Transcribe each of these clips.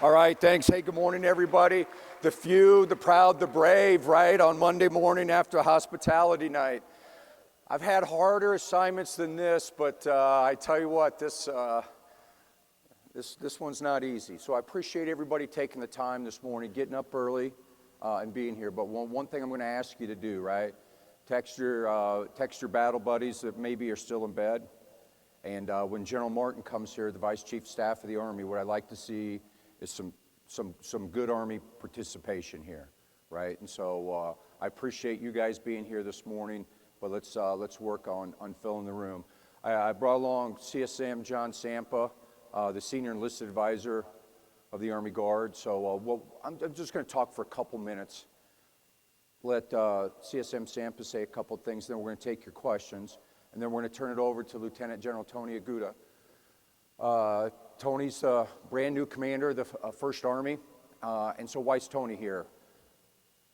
All right, thanks. Hey, good morning, everybody. The few, the proud, the brave, right, on Monday morning after hospitality night. I've had harder assignments than this, but I tell you what, this one's not easy. So I appreciate everybody taking the time this morning, getting up early and being here. But one thing I'm going to ask you to do, right, text your battle buddies that maybe are still in bed. And when General Martin comes here, the Vice Chief of Staff of the Army, what I'd like to see is some good Army participation here, right? And so I appreciate you guys being here this morning, but let's work on filling the room. I brought along CSM John Sampa, the Senior Enlisted Advisor of the Army Guard. So I'm just going to talk for a couple minutes. Let CSM Sampa say a couple things, then we're going to take your questions, and then we're going to turn it over to Lieutenant General Tony Aguda. Tony's a brand new commander of the 1st Army, and so why's Tony here?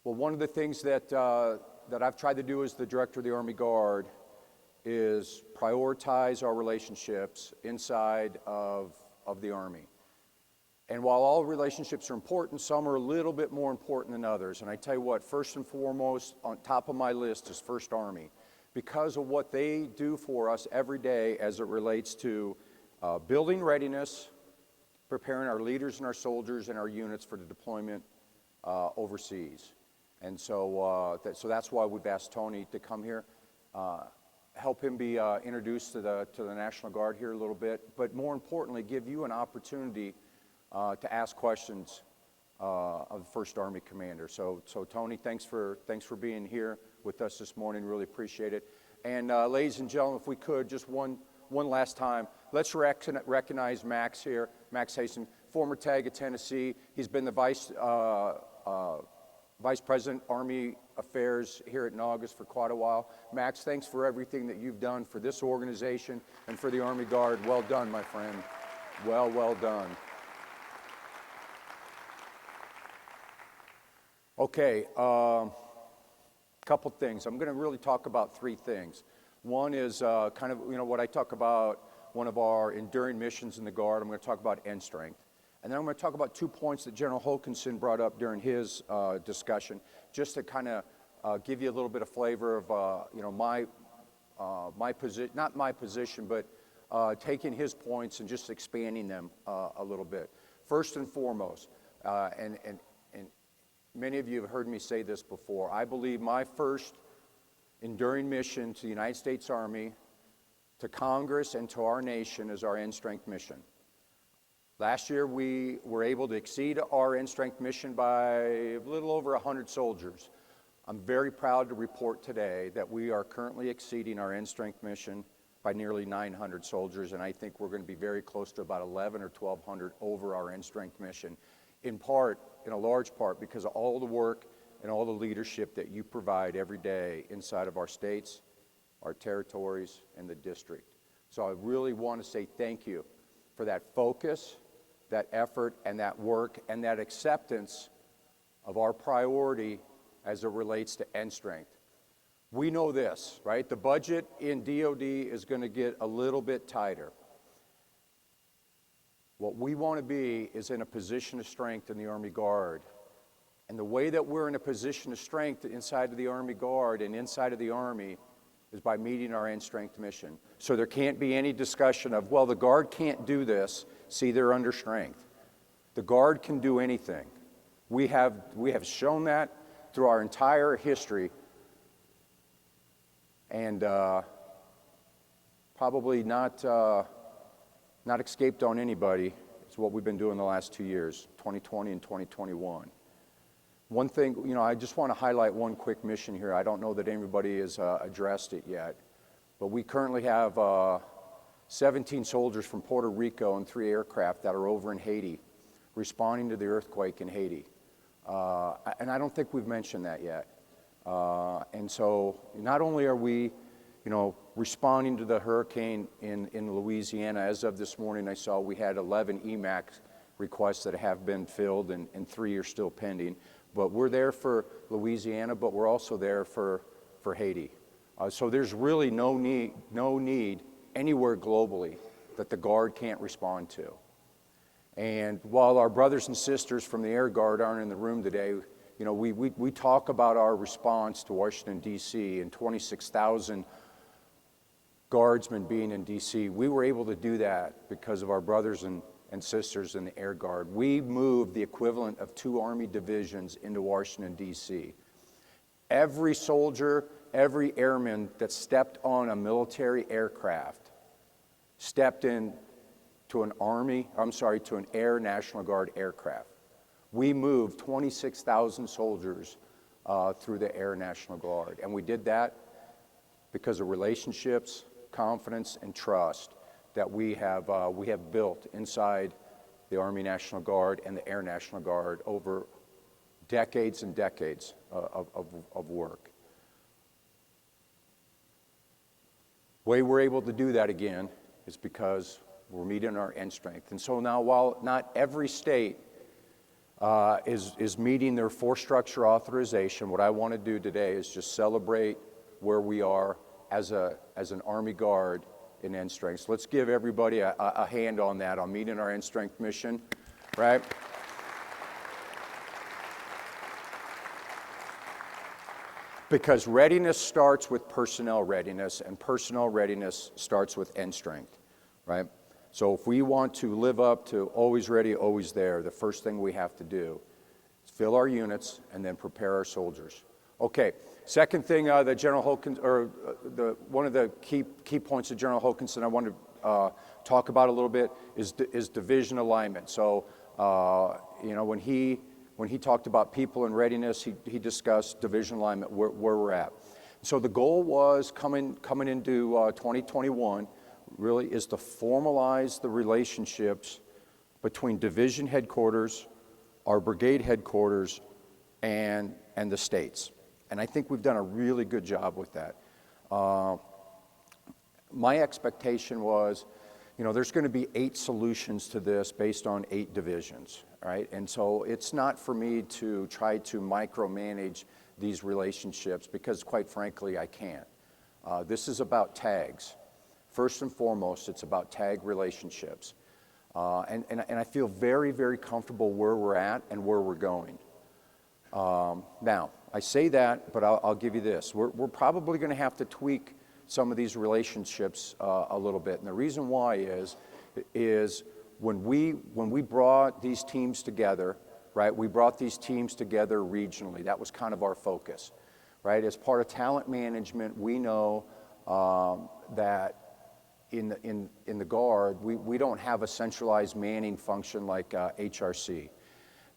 Well, one of the things that I've tried to do as the Director of the Army Guard is prioritize our relationships inside of the Army. And while all relationships are important, some are a little bit more important than others. And I tell you what, first and foremost, on top of my list is 1st Army, because of what they do for us every day as it relates to building readiness, preparing our leaders and our soldiers and our units for the deployment overseas. And so that's why we've asked Tony to come here, help him be introduced to the National Guard here a little bit, but more importantly, give you an opportunity to ask questions of the 1st Army Commander. So Tony, thanks for being here with us this morning. Really appreciate it. And ladies and gentlemen, if we could, just one last time, let's recognize Max here, Max Hastings, former TAG of Tennessee. He's been the Vice President, Army Affairs here at NGAUS for quite a while. Max, thanks for everything that you've done for this organization and for the Army Guard. Well done, my friend. Well done. Okay, couple things. I'm going to really talk about 3 things. One is kind of, what I talk about, one of our enduring missions in the Guard. I'm going to talk about end strength. And then I'm going to talk about 2 points that General Hokanson brought up during his discussion, just to kind of give you a little bit of flavor of, my position, not my position, but taking his points and just expanding them a little bit. First and foremost, and many of you have heard me say this before, I believe my first enduring mission to the United States Army, to Congress, and to our nation is our end strength mission. Last year we were able to exceed our end strength mission by a little over 100 soldiers. I'm very proud to report today that we are currently exceeding our end strength mission by nearly 900 soldiers, and I think we're going to be very close to about 11 or 1,200 over our end strength mission, in a large part, because of all the work and all the leadership that you provide every day inside of our states, our territories, and the district. So I really want to say thank you for that focus, that effort, and that work, and that acceptance of our priority as it relates to end strength. We know this, right? The budget in DOD is going to get a little bit tighter. What we want to be is in a position of strength in the Army Guard. And the way that we're in a position of strength inside of the Army Guard and inside of the Army is by meeting our end strength mission. So there can't be any discussion of, well, the Guard can't do this. See, they're under strength. The Guard can do anything. We have shown that through our entire history, and probably not escaped on anybody. It's what we've been doing the last 2 years, 2020 and 2021. One thing, I just want to highlight one quick mission here. I don't know that anybody has addressed it yet, but we currently have 17 soldiers from Puerto Rico and 3 aircraft that are over in Haiti, responding to the earthquake in Haiti. And I don't think we've mentioned that yet. And so not only are we, responding to the hurricane in Louisiana, as of this morning I saw we had 11 EMAC requests that have been filled and 3 are still pending. But we're there for Louisiana, but we're also there for Haiti. So there's really no need anywhere globally that the Guard can't respond to. And while our brothers and sisters from the Air Guard aren't in the room today, you know, we talk about our response to Washington, D.C. and 26,000 guardsmen being in D.C. We were able to do that because of our brothers and sisters in the Air Guard. We moved the equivalent of 2 Army divisions into Washington, D.C. Every soldier, every airman that stepped on a military aircraft stepped in to an Air National Guard aircraft. We moved 26,000 soldiers through the Air National Guard, and we did that because of relationships, confidence, and trust that we have built inside the Army National Guard and the Air National Guard over decades and decades of work. The way we're able to do that again is because we're meeting our end strength. And so now, while not every state is meeting their force structure authorization, what I want to do today is just celebrate where we are as an Army Guard in end strength. So let's give everybody a hand on that, on meeting our end strength mission, right? Because readiness starts with personnel readiness, and personnel readiness starts with end strength, right? So if we want to live up to always ready, always there, the first thing we have to do is fill our units and then prepare our soldiers. Okay, second thing that General Hokanson, or one of the key points of General Hokanson I want to talk about a little bit is division alignment. So, you know, when he talked about people and readiness, he discussed division alignment, where we're at. So the goal was coming into 2021 really is to formalize the relationships between division headquarters, our brigade headquarters, and the states. And I think we've done a really good job with that. My expectation was, you know, there's going to be 8 solutions to this based on 8 divisions, right? And so it's not for me to try to micromanage these relationships because, quite frankly, I can't. This is about tags. First and foremost, it's about tag relationships. And I feel very, very comfortable where we're at and where we're going. Now, I say that, but I'll give you this. We're probably going to have to tweak some of these relationships a little bit. And the reason why is when we brought these teams together, right, we brought these teams together regionally. That was kind of our focus, right? As part of talent management, we know that in the Guard, we don't have a centralized manning function like HRC.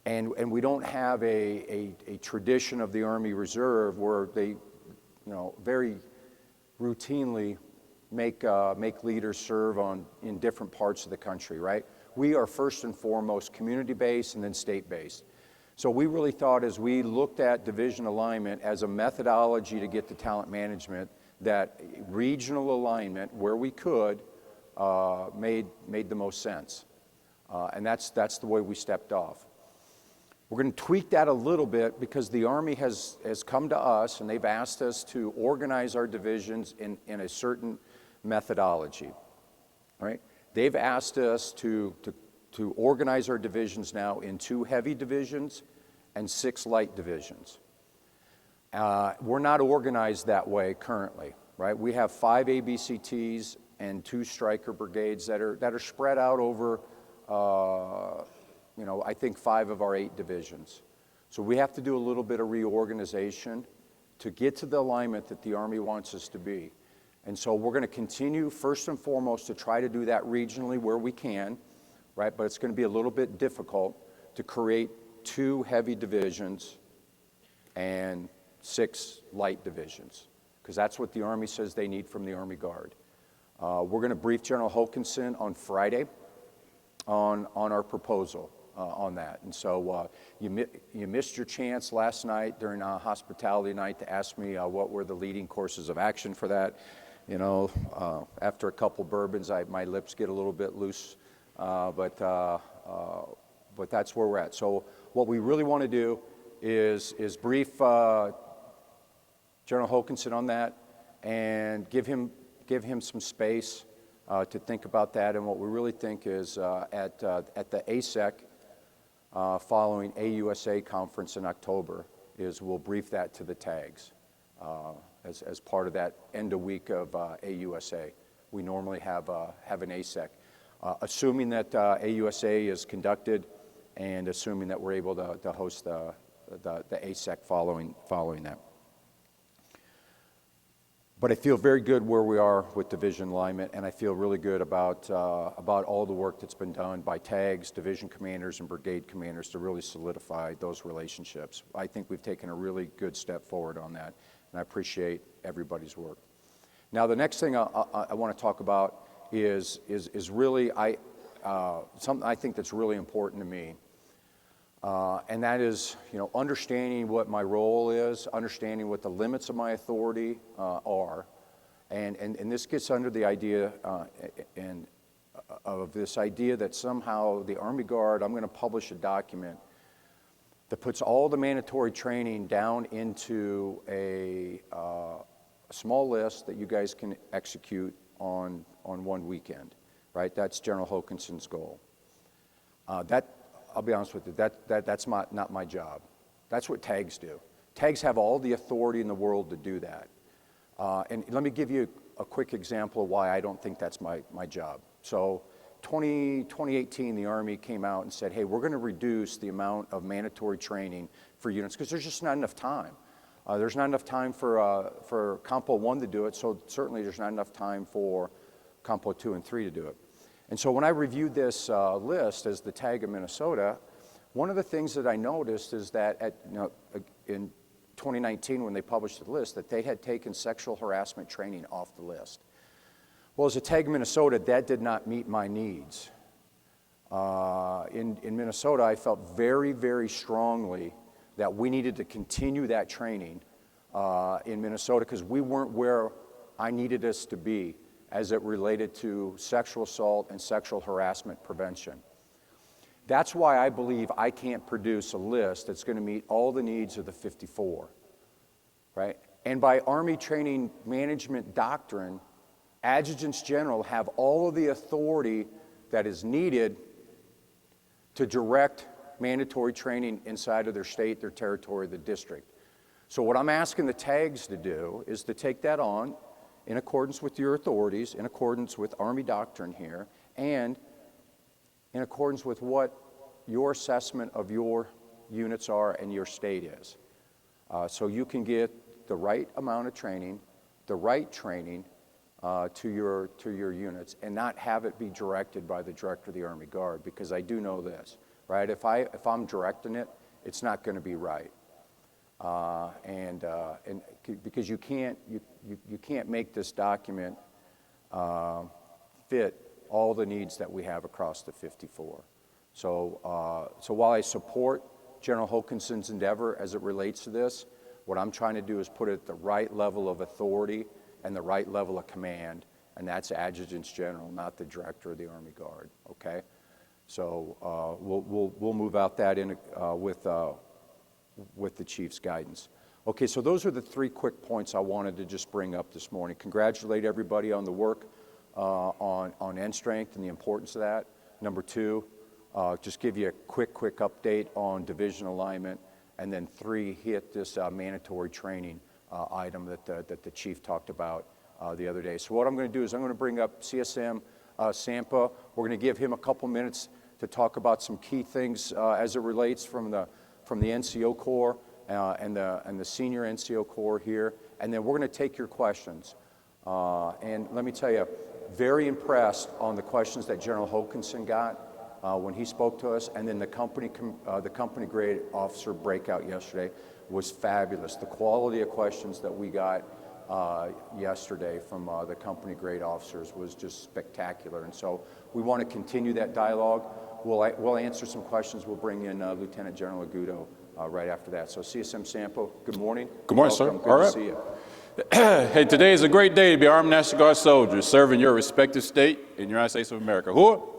And we don't have a tradition of the Army Reserve where they, you know, very routinely make leaders serve in different parts of the country, right? We are first and foremost community-based and then state-based. So we really thought, as we looked at division alignment as a methodology to get to talent management, that regional alignment, where we could, made the most sense. And that's the way we stepped off. We're going to tweak that a little bit because the Army has come to us and they've asked us to organize our divisions in a certain methodology, right? They've asked us to organize our divisions now in 2 heavy divisions and 6 light divisions. We're not organized that way currently, right? We have 5 ABCTs and 2 Stryker brigades that are spread out over, you know, I think 5 of our 8 divisions. So we have to do a little bit of reorganization to get to the alignment that the Army wants us to be. And so we're going to continue, first and foremost, to try to do that regionally where we can, right? But it's going to be a little bit difficult to create 2 heavy divisions and 6 light divisions, because that's what the Army says they need from the Army Guard. We're going to brief General Hokanson on Friday on our proposal on that. And so you missed your chance last night during hospitality night to ask me what were the leading courses of action for that. You know, after a couple bourbons, my lips get a little bit loose, but that's where we're at. So what we really want to do is brief General Hokanson on that and give him some space to think about that. And what we really think is at the ASEC following AUSA conference in October is we'll brief that to the tags as part of that end of week of AUSA. We normally have an ASEC. Assuming that AUSA is conducted and assuming that we're able to host the ASEC following that. But I feel very good where we are with division alignment, and I feel really good about all the work that's been done by tags, division commanders, and brigade commanders to really solidify those relationships. I think we've taken a really good step forward on that, and I appreciate everybody's work. Now, the next thing I want to talk about is really something I think that's really important to me. And that is, understanding what my role is, understanding what the limits of my authority are, and this gets under the idea of this idea that somehow the Army Guard, I'm going to publish a document that puts all the mandatory training down into a small list that you guys can execute on one weekend, right? That's General Hokanson's goal. I'll be honest with you, that's not my job. That's what tags do. Tags have all the authority in the world to do that. And let me give you a quick example of why I don't think that's my job. So 2018, the Army came out and said, hey, we're going to reduce the amount of mandatory training for units because there's just not enough time. There's not enough time for Compo 1 to do it, so certainly there's not enough time for Compo 2 and 3 to do it. And so when I reviewed this list as the TAG of Minnesota, one of the things that I noticed is that in 2019 when they published the list, that they had taken sexual harassment training off the list. Well, as a TAG of Minnesota, that did not meet my needs. In Minnesota, I felt very, very strongly that we needed to continue that training in Minnesota because we weren't where I needed us to be as it related to sexual assault and sexual harassment prevention. That's why I believe I can't produce a list that's going to meet all the needs of the 54, right? And by Army Training Management Doctrine, adjutants general have all of the authority that is needed to direct mandatory training inside of their state, their territory, the district. So what I'm asking the tags to do is to take that on in accordance with your authorities, in accordance with Army doctrine here, and in accordance with what your assessment of your units are and your state is. So you can get the right amount of training, the right training to your units, and not have it be directed by the director of the Army Guard, because I do know this, right? If I'm directing it, it's not going to be right. And because you can't make this document fit all the needs that we have across the 54. So while I support General Hokanson's endeavor as it relates to this, what I'm trying to do is put it at the right level of authority and the right level of command, and that's adjutants general, not the director of the Army Guard. Okay, so we'll move out that in with the chief's guidance. Okay, so those are the three quick points I wanted to just bring up this morning. Congratulate everybody on the work on end strength and the importance of that. Number two, just give you a quick update on division alignment. And then three, hit this mandatory training item that the chief talked about the other day. So what I'm going to do is I'm going to bring up CSM Sampa. We're going to give him a couple minutes to talk about some key things as it relates from the NCO Corps and the senior NCO Corps here, and then we're going to take your questions. And let me tell you, very impressed on the questions that General Hokanson got when he spoke to us, and then the company grade officer breakout yesterday was fabulous. The quality of questions that we got yesterday from the company grade officers was just spectacular, and so we want to continue that dialogue. We'll answer some questions. We'll bring in Lieutenant General Agudo right after that. So CSM Sampo, good morning. Good morning, welcome. sir. Good All to right. see you. Hey, today is a great day to be Armed National Guard soldiers serving your respective state in the United States of America. Who?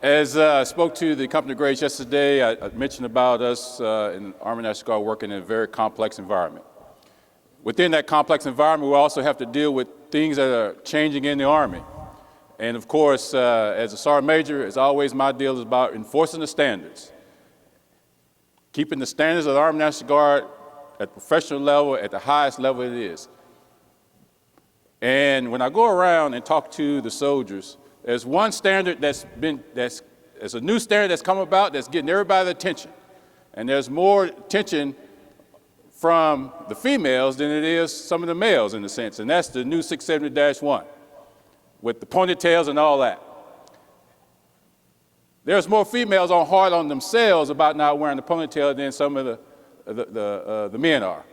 As I spoke to the company grades yesterday, I mentioned about us in Army National Guard working in a very complex environment. Within that complex environment, we also have to deal with things that are changing in the Army. And of course, as a sergeant major, as always, my deal is about enforcing the standards, keeping the standards of the Army National Guard at the professional level, at the highest level it is. And when I go around and talk to the soldiers, there's one standard that's a new standard that's come about that's getting everybody's attention. And there's more attention from the females than it is some of the males in a sense, and that's the new 670-1 with the ponytails and all that. There's more females hard on themselves about not wearing the ponytail than some of the men are.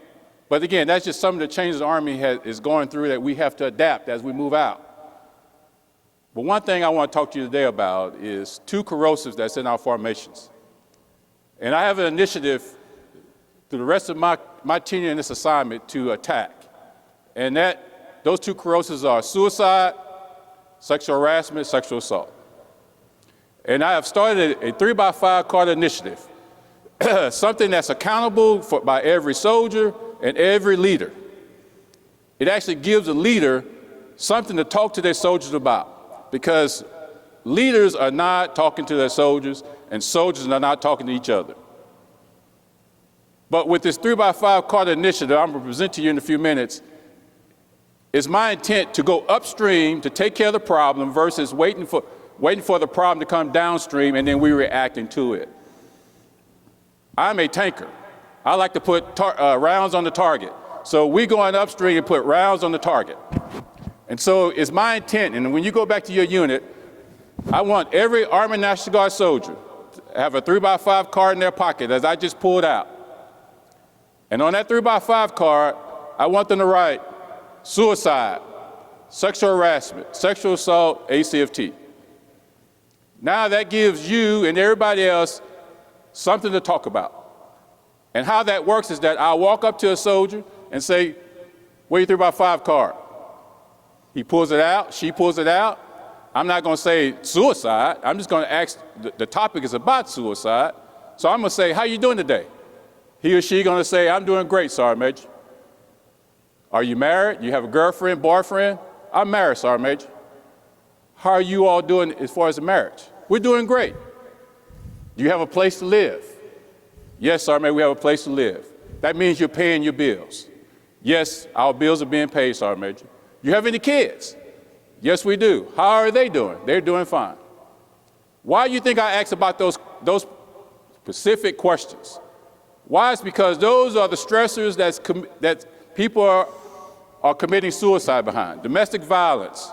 But again, that's just some of the changes the Army is going through that we have to adapt as we move out. But one thing I want to talk to you today about is two corrosives that's in our formations. And I have an initiative through the rest of my tenure in this assignment to attack. And those two corrosives are suicide, sexual harassment, sexual assault. And I have started a 3x5 card initiative, something that's accountable by every soldier and every leader. It actually gives a leader something to talk to their soldiers about, because leaders are not talking to their soldiers and soldiers are not talking to each other. But with this 3x5 card initiative I'm going to present to you in a few minutes, it's my intent to go upstream to take care of the problem versus waiting for the problem to come downstream and then we reacting to it. I'm a tanker. I like to put rounds on the target. So we going upstream and put rounds on the target. And so it's my intent, and when you go back to your unit, I want every Army National Guard soldier to have a 3x5 card in their pocket, as I just pulled out. And on that 3x5 card, I want them to write suicide, sexual harassment, sexual assault, ACFT. Now that gives you and everybody else something to talk about. And how that works is that I'll walk up to a soldier and say, where your 3x5 card? He pulls it out, she pulls it out. I'm not going to say suicide. I'm just going to ask, the topic is about suicide. So I'm going to say, how you doing today? He or she going to say, I'm doing great, Sergeant Major. Are you married? You have a girlfriend, boyfriend? I'm married, Sergeant Major. How are you all doing as far as the marriage? We're doing great. Do you have a place to live? Yes, Sergeant Major, we have a place to live. That means you're paying your bills. Yes, our bills are being paid, Sergeant Major. You have any kids? Yes, we do. How are they doing? They're doing fine. Why do you think I asked about those specific questions? Why? It's because those are the stressors that people are committing suicide behind. Domestic violence,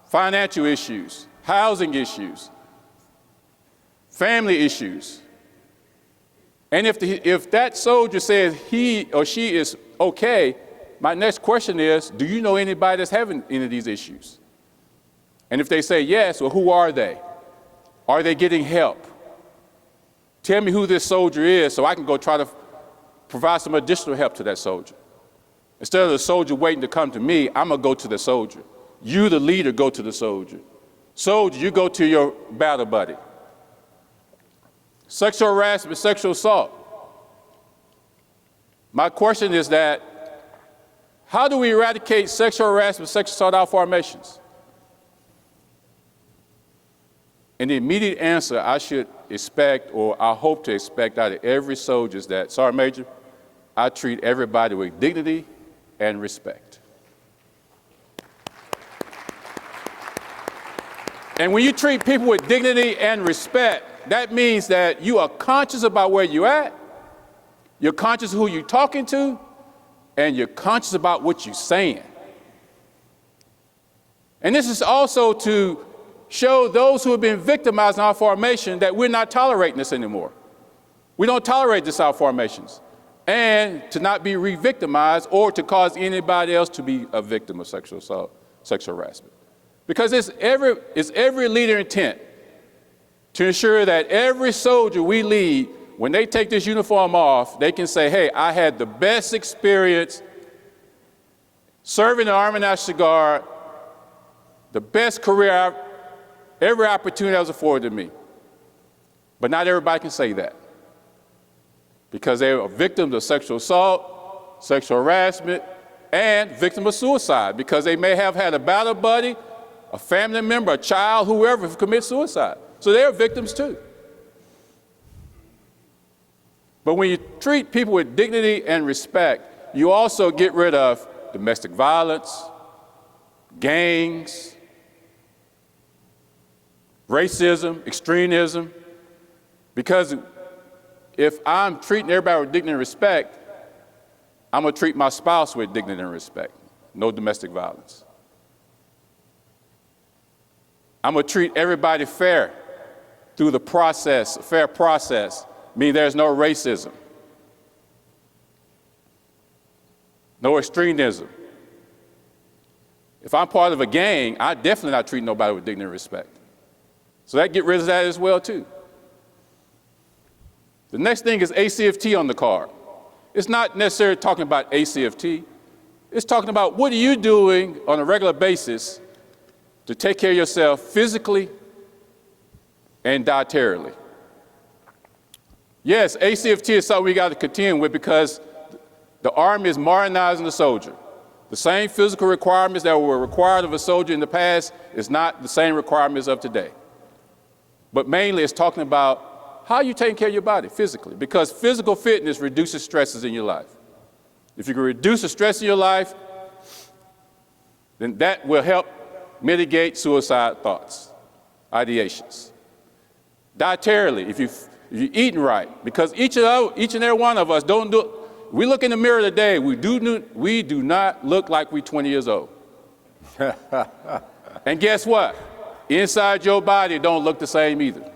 financial issues, housing issues, family issues. And if that soldier says he or she is okay, my next question is, do you know anybody that's having any of these issues? And if they say yes, well, who are they? Are they getting help? Tell me who this soldier is so I can go try to provide some additional help to that soldier. Instead of the soldier waiting to come to me, I'm going to go to the soldier. You, the leader, go to the soldier. Soldier, you go to your battle buddy. Sexual harassment, sexual assault. My question is that, how do we eradicate sexual harassment, sexual assault out of formations? And the immediate answer I should expect, or I hope to expect out of every soldier is that, Sergeant Major, I treat everybody with dignity and respect. And when you treat people with dignity and respect, that means that you are conscious about where you're at, you're conscious of who you're talking to, and you're conscious about what you're saying. And this is also to show those who have been victimized in our formation that we're not tolerating this anymore. We don't tolerate this in our formations. And to not be re-victimized or to cause anybody else to be a victim of sexual assault, sexual harassment. Because it's every leader intent to ensure that every soldier we lead, when they take this uniform off, they can say, hey, I had the best experience serving the Army National Guard, the best career, every opportunity that was afforded to me. But not everybody can say that, because they are victims of sexual assault, sexual harassment, and victims of suicide, because they may have had a battle buddy a family member, a child, whoever commits suicide. So they're victims too. But when you treat people with dignity and respect, you also get rid of domestic violence, gangs, racism, extremism, because if I'm treating everybody with dignity and respect, I'm going to treat my spouse with dignity and respect. No domestic violence. I'm going to treat everybody fair through the process, fair process, meaning there's no racism, no extremism. If I'm part of a gang, I definitely not treat nobody with dignity and respect. So that get rid of that as well too. The next thing is ACFT on the card. It's not necessarily talking about ACFT. It's talking about what are you doing on a regular basis to take care of yourself physically and dietarily. Yes, ACFT is something we got to contend with because the Army is modernizing the soldier. The same physical requirements that were required of a soldier in the past is not the same requirements of today. But mainly it's talking about how you taking care of your body physically, because physical fitness reduces stresses in your life. If you can reduce the stress in your life, then that will help mitigate suicide thoughts, ideations. Dietarily, if you're eating right, because each and every one of us don't do. We look in the mirror today, we do not look like we're 20 years old. And guess what? Inside your body don't look the same either.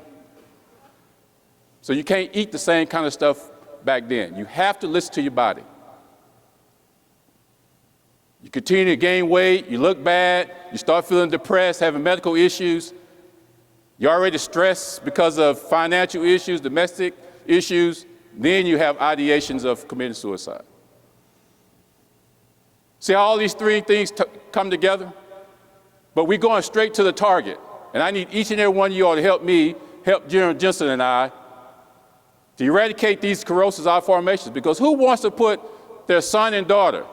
So you can't eat the same kind of stuff back then. You have to listen to your body. You continue to gain weight, you look bad, you start feeling depressed, having medical issues. You're already stressed because of financial issues, domestic issues. Then you have ideations of committing suicide. See how all these three things come together? But we're going straight to the target. And I need each and every one of you all to help me, help General Jensen and I, to eradicate these corrosives out of formations. Because who wants to put their son and daughter,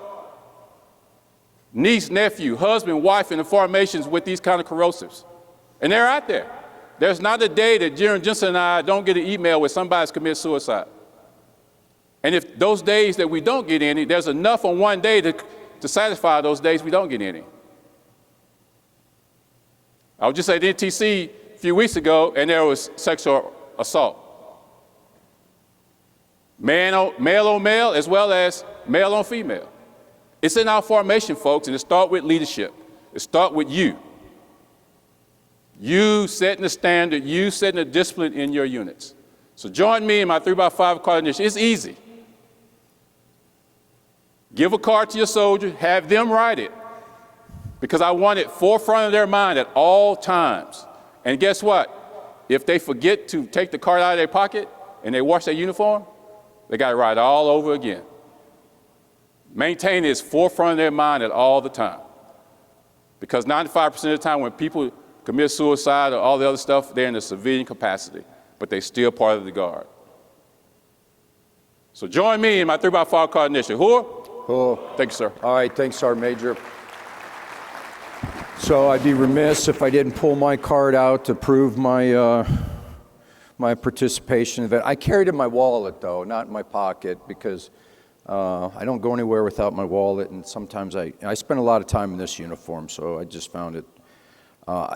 niece, nephew, husband, wife in the formations with these kind of corrosives? And they're out there. There's not a day that General Jensen and I don't get an email where somebody's committed suicide. And if those days that we don't get any, there's enough on one day to satisfy those days we don't get any. I was just at NTC a few weeks ago, and there was sexual assault. Male on male, as well as male on female. It's in our formation, folks, and it starts with leadership. It starts with you. You setting the standard, you setting the discipline in your units. So join me in my 3x5 card initiative. It's easy. Give a card to your soldier, have them write it, because I want it forefront of their mind at all times. And guess what? If they forget to take the card out of their pocket and they wash their uniform, they got to write it all over again. Maintain this forefront of their mind at all the time. Because 95% of the time when people commit suicide or all the other stuff, they're in a civilian capacity, but they're still part of the Guard. So join me in my 3x5 card initiative. Who? Thank you, sir. All right, thanks, Sergeant Major. So I'd be remiss if I didn't pull my card out to prove my my participation in that. I carried it in my wallet, though, not in my pocket, because I don't go anywhere without my wallet, and sometimes I spend a lot of time in this uniform, so I just found it.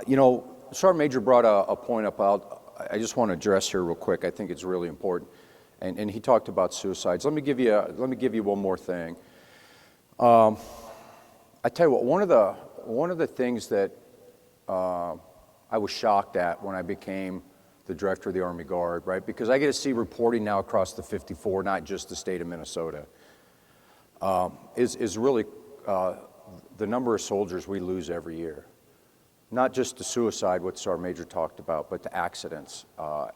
You know, Sergeant Major brought a point up I just want to address here real quick. I think it's really important, and he talked about suicides. Let me give you one more thing. I tell you what, one of the things that I was shocked at when I became the director of the Army Guard, right? Because I get to see reporting now across the 54, not just the state of Minnesota, is really the number of soldiers we lose every year. Not just to suicide, what Sergeant Major talked about, but to accidents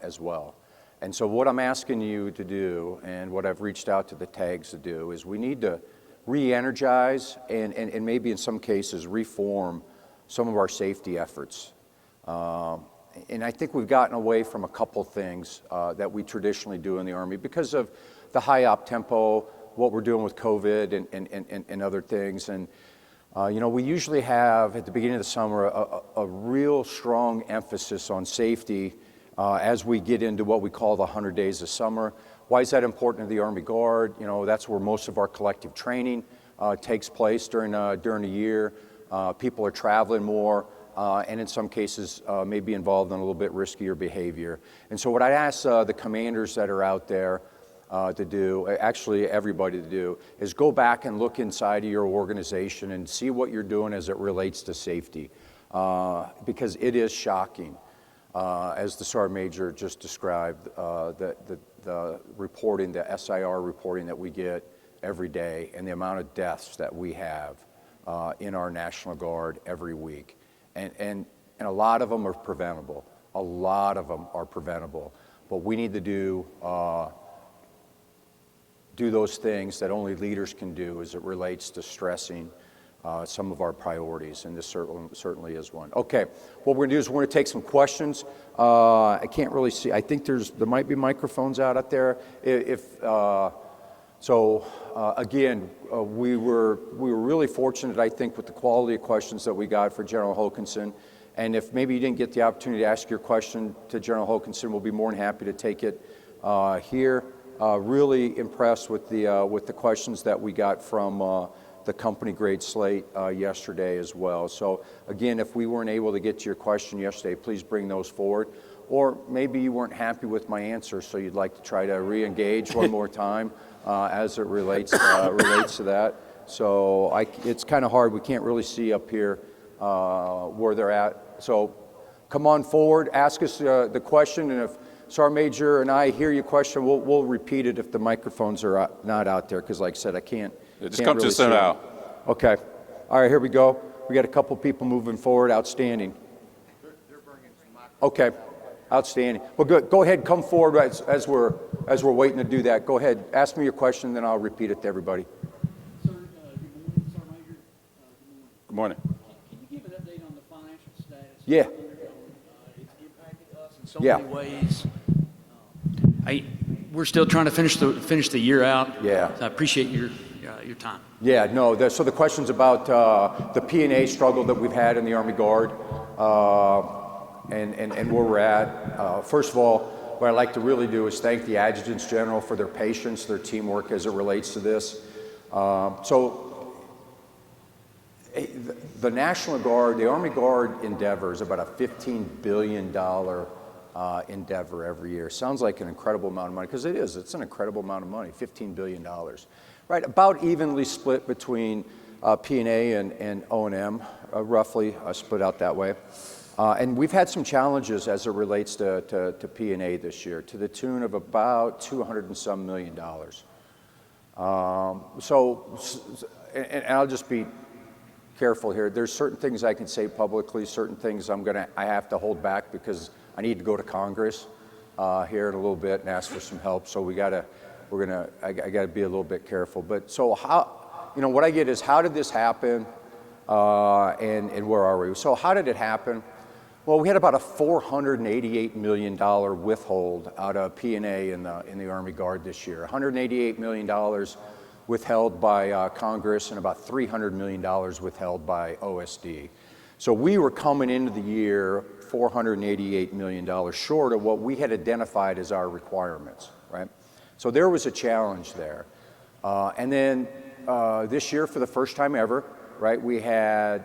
as well. And so what I'm asking you to do, and what I've reached out to the tags to do, is we need to re-energize and maybe in some cases reform some of our safety efforts. And I think we've gotten away from a couple things that we traditionally do in the Army because of the high op tempo, what we're doing with COVID and other things. And We usually have, at the beginning of the summer, a real strong emphasis on safety as we get into what we call the 100 days of summer. Why is that important to the Army Guard? That's where most of our collective training takes place during the year. People are traveling more, and in some cases may be involved in a little bit riskier behavior. And so what I ask the commanders that are out there to do, actually everybody to do, is go back and look inside of your organization and see what you're doing as it relates to safety, because it is shocking, as the Sergeant Major just described, the reporting, the SIR reporting that we get every day, and the amount of deaths that we have in our National Guard every week. And a lot of them are preventable. A lot of them are preventable. But we need to do those things that only leaders can do as it relates to stressing some of our priorities, and this certainly is one. Okay, what we're going to do is we're going to take some questions. I can't really see. I think there might be microphones out there. Again, we were really fortunate, I think, with the quality of questions that we got for General Hokanson. And if maybe you didn't get the opportunity to ask your question to General Hokanson, we'll be more than happy to take it here. Really impressed with the questions that we got from the company grade slate yesterday as well. So again, if we weren't able to get to your question yesterday, please bring those forward. Or maybe you weren't happy with my answer, so you'd like to try to re-engage one more time as it relates to that. So it's kind of hard. We can't really see up here where they're at. So come on forward, ask us the question, and if Sergeant Major and I hear your question, we'll repeat it if the microphones are not out there, because like I said, I can't. Just come to the center aisle. Okay. All right, here we go. We got a couple people moving forward. Outstanding. They're bringing some microphones. Okay. Outstanding. Well, good. Go ahead, come forward as we're waiting to do that. Go ahead, ask me your question, then I'll repeat it to everybody. Sir, good morning, Sergeant Major. Good morning. Can you give an update on the financial status? Yeah. It's impacted us in so many ways. We're still trying to finish the year out. Yeah. So I appreciate your time. Yeah, no, so the question's about the P&A struggle that we've had in the Army Guard and where we're at. First of all, what I'd like to really do is thank the Adjutants General for their patience, their teamwork as it relates to this. So the National Guard, the Army Guard endeavor is about a $15 billion endeavor every year. Sounds like an incredible amount of money, because it is. It's an incredible amount of money, $15 billion. Right, about evenly split between P&A and O&M, roughly split out that way. And we've had some challenges as it relates to P&A this year, to the tune of about $200 and some million. And I'll just be careful here. There's certain things I can say publicly, certain things I have to hold back because I need to go to Congress here in a little bit and ask for some help. So I got to be a little bit careful. But so what I get is, how did this happen, and where are we? So how did it happen? Well, we had about a $488 million withhold out of P&A in the Army Guard this year. $188 million withheld by Congress, and about $300 million withheld by OSD. So we were coming into the year $488 million short of what we had identified as our requirements, right? So there was a challenge there. And then this year, for the first time ever, right, we had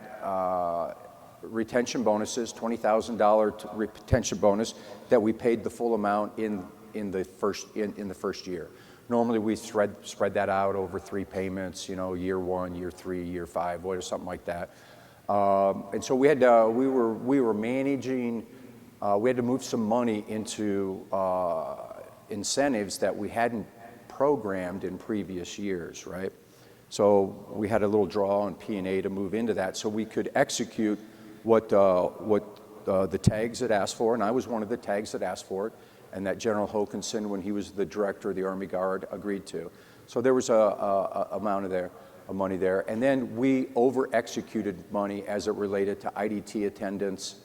retention bonuses, $20,000 retention bonus that we paid the full amount in the first year. Normally we spread that out over 3 payments, year 1, year 3, year 5, or something like that. And so we were managing. We had to move some money into incentives that we hadn't programmed in previous years, right? So we had a little draw on P&A to move into that, so we could execute what the tags had asked for, and I was one of the tags that asked for it, and that General Hokanson, when he was the director of the Army Guard, agreed to. So there was a amount of money there, and then we over-executed money as it related to IDT attendance.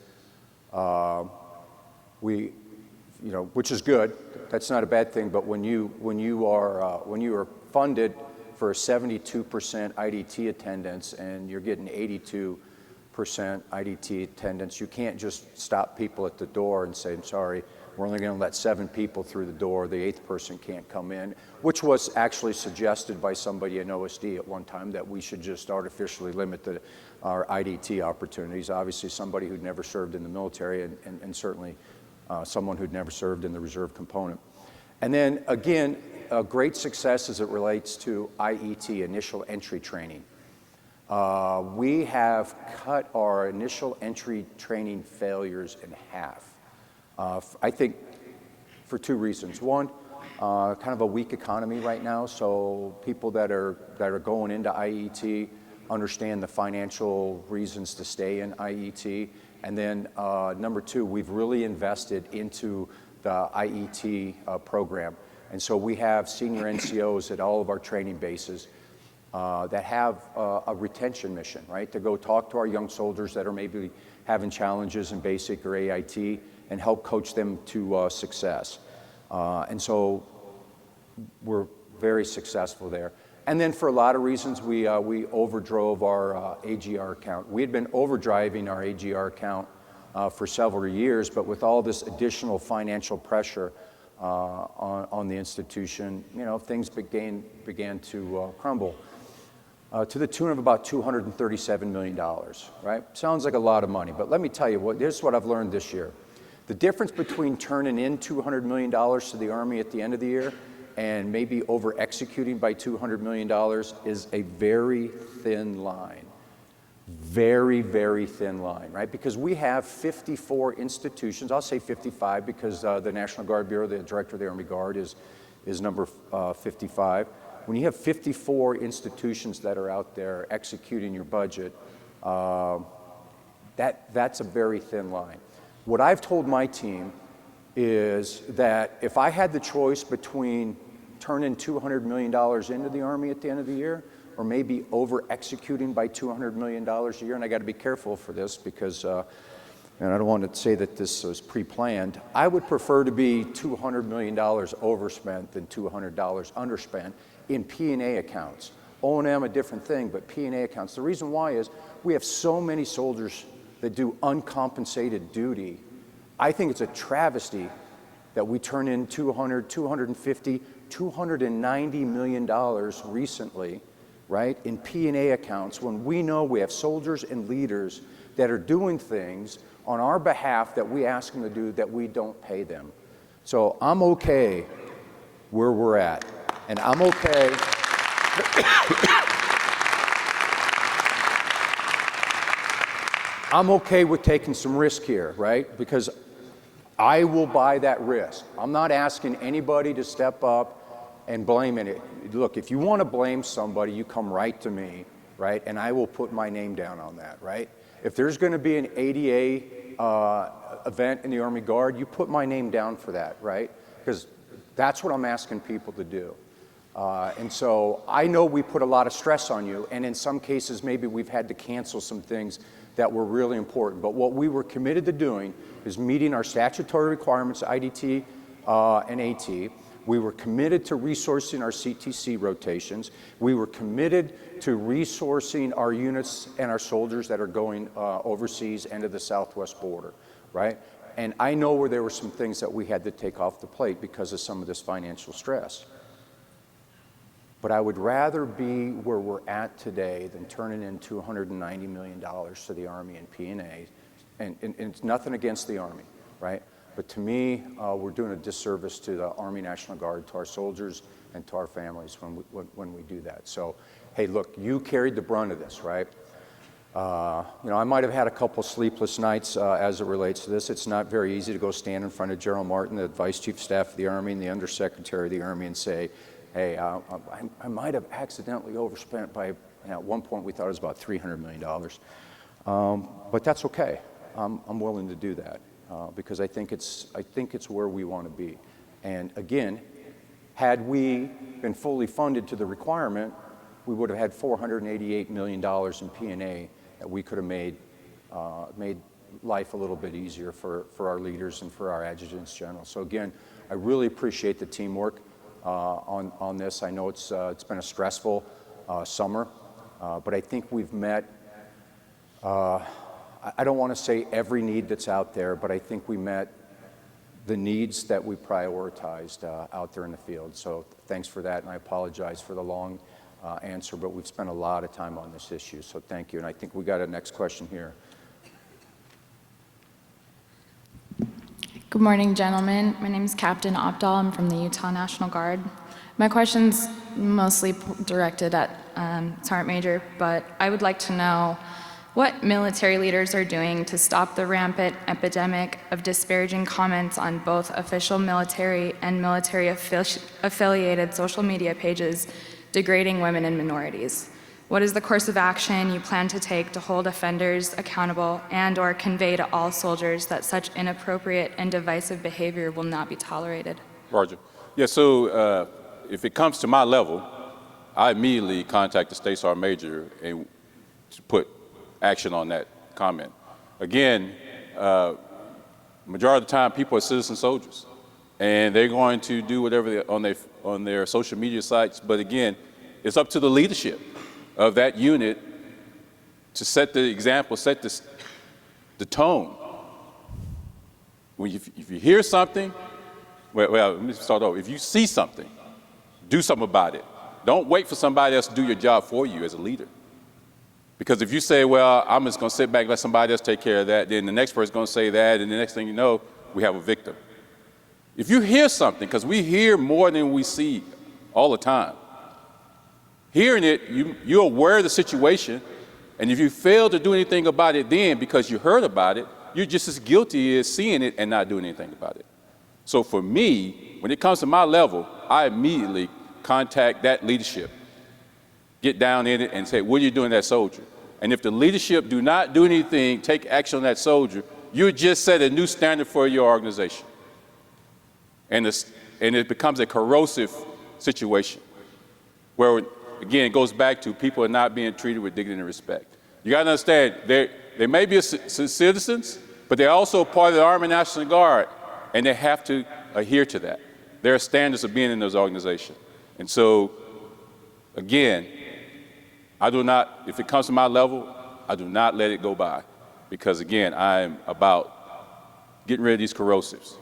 Which is good. That's not a bad thing. But when you are funded for a 72% IDT attendance and you're getting 82% IDT attendance, you can't just stop people at the door and say, I'm sorry, we're only going to let 7 people through the door, the 8th person can't come in, which was actually suggested by somebody in OSD at one time, that we should just artificially limit our IDT opportunities. Obviously somebody who'd never served in the military and certainly someone who'd never served in the reserve component. And then again, a great success as it relates to IET, initial entry training. We have cut our initial entry training failures in half. I think for 2 reasons. One, kind of a weak economy right now, so people that are going into IET understand the financial reasons to stay in IET. And then number 2, we've really invested into the IET program. And so we have senior NCOs at all of our training bases that have a retention mission, right? To go talk to our young soldiers that are maybe having challenges in basic or AIT and help coach them to success. And so we're very successful there. And then for a lot of reasons, we overdrove our AGR count. We had been overdriving our AGR count for several years, but with all this additional financial pressure on the institution, you know, things began to crumble to the tune of about $237 million, right? Sounds like a lot of money, but let me tell you what, here's what I've learned this year. The difference between turning in $200 million to the Army at the end of the year and maybe over executing by $200 million is a very thin line. Very, very thin line, right? Because we have 54 institutions, I'll say 55 because the National Guard Bureau, the Director of the Army Guard is number 55. When you have 54 institutions that are out there executing your budget, that's a very thin line. What I've told my team is that if I had the choice between turning $200 million into the Army at the end of the year, or maybe over executing by $200 million a year, and I got to be careful for this because and I don't want to say that this was pre-planned, I would prefer to be $200 million overspent than $200 underspent in P&A accounts. O&M a different thing, but P&A accounts. The reason why is we have so many soldiers that do uncompensated duty. I think it's a travesty that we turn in $200, $250, $290 million recently, right, in P&A accounts when we know we have soldiers and leaders that are doing things on our behalf that we ask them to do that we don't pay them. So I'm okay where we're at, and I'm okay. I'm okay with taking some risk here, right? Because I will buy that risk. I'm not asking anybody to step up and blame it. Look, if you want to blame somebody, you come right to me, right? And I will put my name down on that, right? If there's going to be an ADA event in the Army Guard, you put my name down for that, right? Because that's what I'm asking people to do. And so I know we put a lot of stress on you, and in some cases maybe we've had to cancel some things that were really important. But what we were committed to doing is meeting our statutory requirements, IDT and AT. We were committed to resourcing our CTC rotations. We were committed to resourcing our units and our soldiers that are going overseas and to the southwest border, right? And I know where there were some things that we had to take off the plate because of some of this financial stress. But I would rather be where we're at today than turning in $290 million to the Army and P&A. And it's nothing against the Army, right? But to me, we're doing a disservice to the Army National Guard, to our soldiers, and to our families when we do that. So, hey, look, you carried the brunt of this, right? You know, I might have had a couple sleepless nights as it relates to this. It's not very easy to go stand in front of General Martin, the Vice Chief of Staff of the Army, and the Undersecretary of the Army and say, hey, I might have accidentally overspent by, at one point we thought it was about $300 million. But that's okay. I'm willing to do that because I think it's where we want to be. And again, had we been fully funded to the requirement, we would have had $488 million in P&A that we could have made life a little bit easier for our leaders and for our adjutants general. So again, I really appreciate the teamwork. on this. I know it's been a stressful summer, but I think we've met, I don't want to say every need that's out there, but I think we met the needs that we prioritized out there in the field. So thanks for that, and I apologize for the long answer, but we've spent a lot of time on this issue, so thank you. And I think we got a next question here. Good morning, gentlemen. My name is Captain Opdahl. I'm from the Utah National Guard. My question's mostly directed at Sergeant Major, but I would like to know what military leaders are doing to stop the rampant epidemic of disparaging comments on both official military and military-affiliated social media pages degrading women and minorities. What is the course of action you plan to take to hold offenders accountable and/or convey to all soldiers that such inappropriate and divisive behavior will not be tolerated? Roger. Yeah, so if it comes to my level, I immediately contact the State Sergeant Major and put action on that comment. Again, majority of the time people are citizen soldiers, and they're going to do whatever on their social media sites, but again, it's up to the leadership of that unit to set the example, set the tone. If you hear something, well, let me start over. If you see something, do something about it. Don't wait for somebody else to do your job for you as a leader. Because if you say, well, I'm just going to sit back and let somebody else take care of that, then the next person's going to say that, and the next thing you know, we have a victim. If you hear something, because we hear more than we see all the time, hearing it, you're aware of the situation, and if you fail to do anything about it then because you heard about it, you're just as guilty as seeing it and not doing anything about it. So for me, when it comes to my level, I immediately contact that leadership, get down in it and say, what are you doing to that soldier? And if the leadership do not do anything, take action on that soldier, you just set a new standard for your organization. And it becomes a corrosive situation where, again, it goes back to people are not being treated with dignity and respect. You got to understand, they may be citizens, but they're also part of the Army National Guard, and they have to adhere to that. There are standards of being in those organizations. And so, again, I do not, if it comes to my level, I do not let it go by. Because again, I'm about getting rid of these corrosives.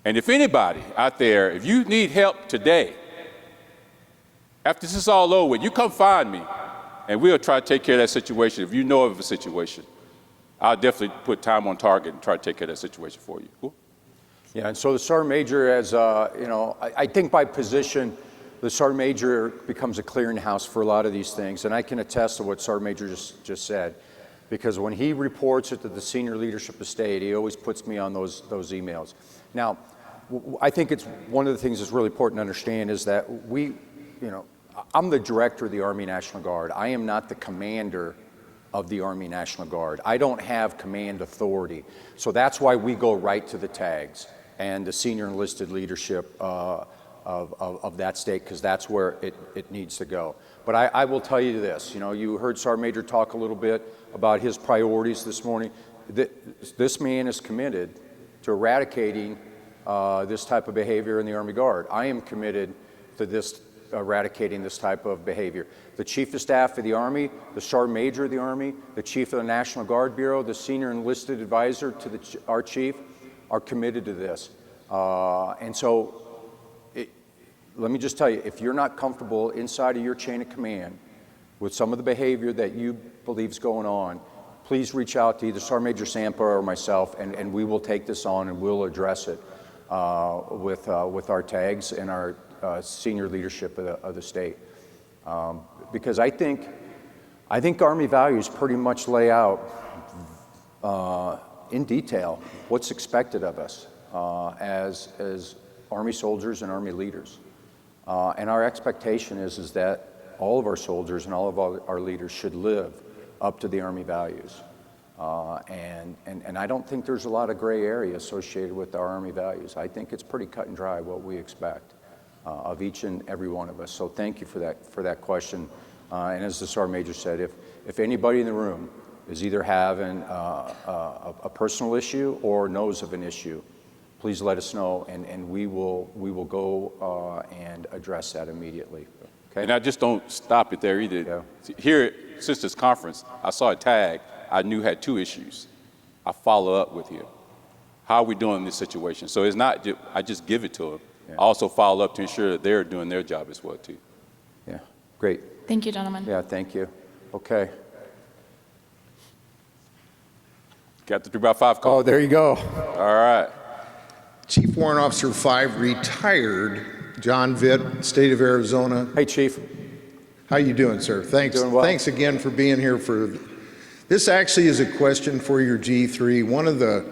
And if anybody out there, if you need help today, after this is all over, you come find me, and we'll try to take care of that situation. If you know of a situation, I'll definitely put time on target and try to take care of that situation for you. Cool? Yeah, and so the Sergeant Major, as you know, I think by position, the Sergeant Major becomes a clearinghouse for a lot of these things, and I can attest to what Sergeant Major just said, because when he reports it to the senior leadership of state, he always puts me on those emails. Now, I think it's one of the things that's really important to understand is that I'm the director of the Army National Guard. I am not the commander of the Army National Guard. I don't have command authority, so that's why we go right to the tags and the senior enlisted leadership of that state, because that's where it needs to go. But I will tell you this, you heard Sergeant Major talk a little bit about his priorities this morning. This man is committed to eradicating this type of behavior in the Army Guard. I am committed to eradicating this type of behavior. The Chief of Staff of the Army, the Sergeant Major of the Army, the Chief of the National Guard Bureau, the Senior Enlisted Advisor to our Chief are committed to this. And so let me just tell you, if you're not comfortable inside of your chain of command with some of the behavior that you believe is going on, please reach out to either Sergeant Major Sampa or myself, and we will take this on and we'll address it with our tags and our senior leadership of the state. Because I think Army values pretty much lay out in detail what's expected of us as Army soldiers and Army leaders. And our expectation is that all of our soldiers and all of our leaders should live up to the Army values. And I don't think there's a lot of gray area associated with our Army values. I think it's pretty cut and dry what we expect of each and every one of us. So thank you for that question. And as the Sergeant Major said, if anybody in the room is either having a personal issue or knows of an issue please let us know, and we will go and address that immediately. Okay? And I just don't stop it there either. Yeah. Here, since this conference, I saw a tag I knew had 2 issues. I follow up with you. How are we doing in this situation? So it's not I just give it to them. Yeah. I also follow up to ensure that they're doing their job as well too. Yeah, great. Thank you, gentlemen. Yeah, thank you. Okay. Got the 3x5 call. Oh, there you go. All right. Chief Warrant Officer 5, retired, John Vitt, State of Arizona. Hey, Chief. How you doing, sir? Thanks. Doing well. Thanks again for being here for. This actually is a question for your G3. One of the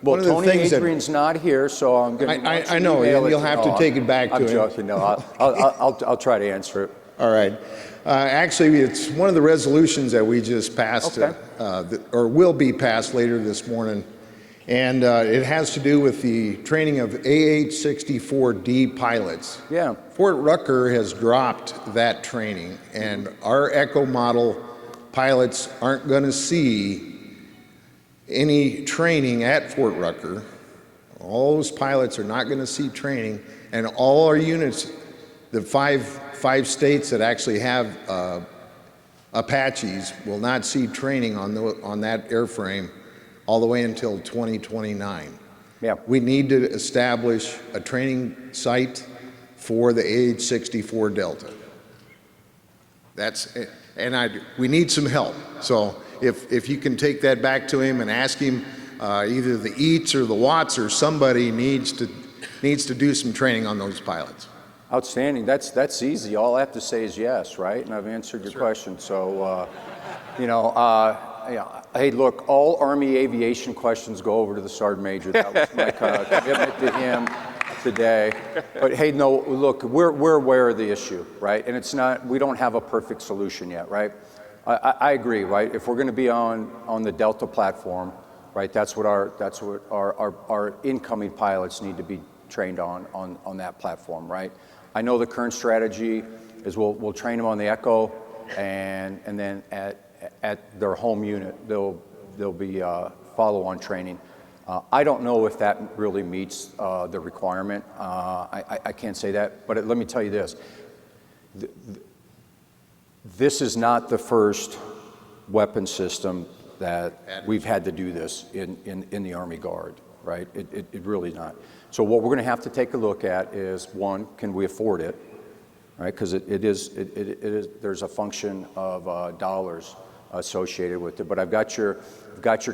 Tony things Adrian's not here, so I'm going to. I know, and you'll have to take it back to him. I'm joking. No, I'll try to answer it. All right. Actually, it's one of the resolutions that we just passed, Okay. or will be passed later this morning. And it has to do with the training of AH-64D pilots. Yeah. Fort Rucker has dropped that training, and our Echo model pilots aren't going to see any training at Fort Rucker. All those pilots are not going to see training, and all our units, the five states that actually have Apaches, will not see training on that airframe all the way until 2029. Yeah. We need to establish a training site for the AH-64 Delta. We need some help. So if you can take that back to him and ask him, either the EATS or the WATS or somebody needs to do some training on those pilots. Outstanding. That's easy. All I have to say is yes, right? And I've answered your question. So, hey, look, all Army aviation questions go over to the Sergeant Major. That was my commitment to him today. But hey, no, look, we're aware of the issue, right? And it's not, we don't have a perfect solution yet, right? I agree, right? If we're going to be on the Delta platform, right, that's what our incoming pilots need to be trained on that platform, right? I know the current strategy is we'll train them on the Echo, and then at their home unit they'll be follow-on training. I don't know if that really meets the requirement. I can't say that, but let me tell you this. This is not the first weapon system that we've had to do this in the Army Guard, right? It really not. So what we're going to have to take a look at is, one, can we afford it, right? Because it is there's a function of dollars associated with it. But I've got your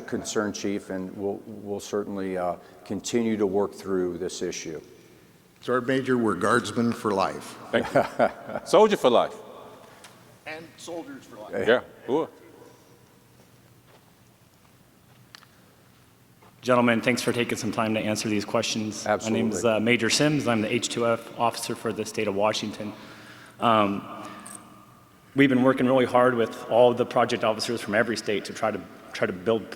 concern, Chief, and we'll certainly continue to work through this issue. Sergeant Major, we're guardsmen for life. Thank you. Soldier for life. And soldiers for life. Yeah. Cool. Gentlemen, thanks for taking some time to answer these questions. Absolutely. My name is Major Sims. I'm the H2F officer for the state of Washington. We've been working really hard with all the project officers from every state to try to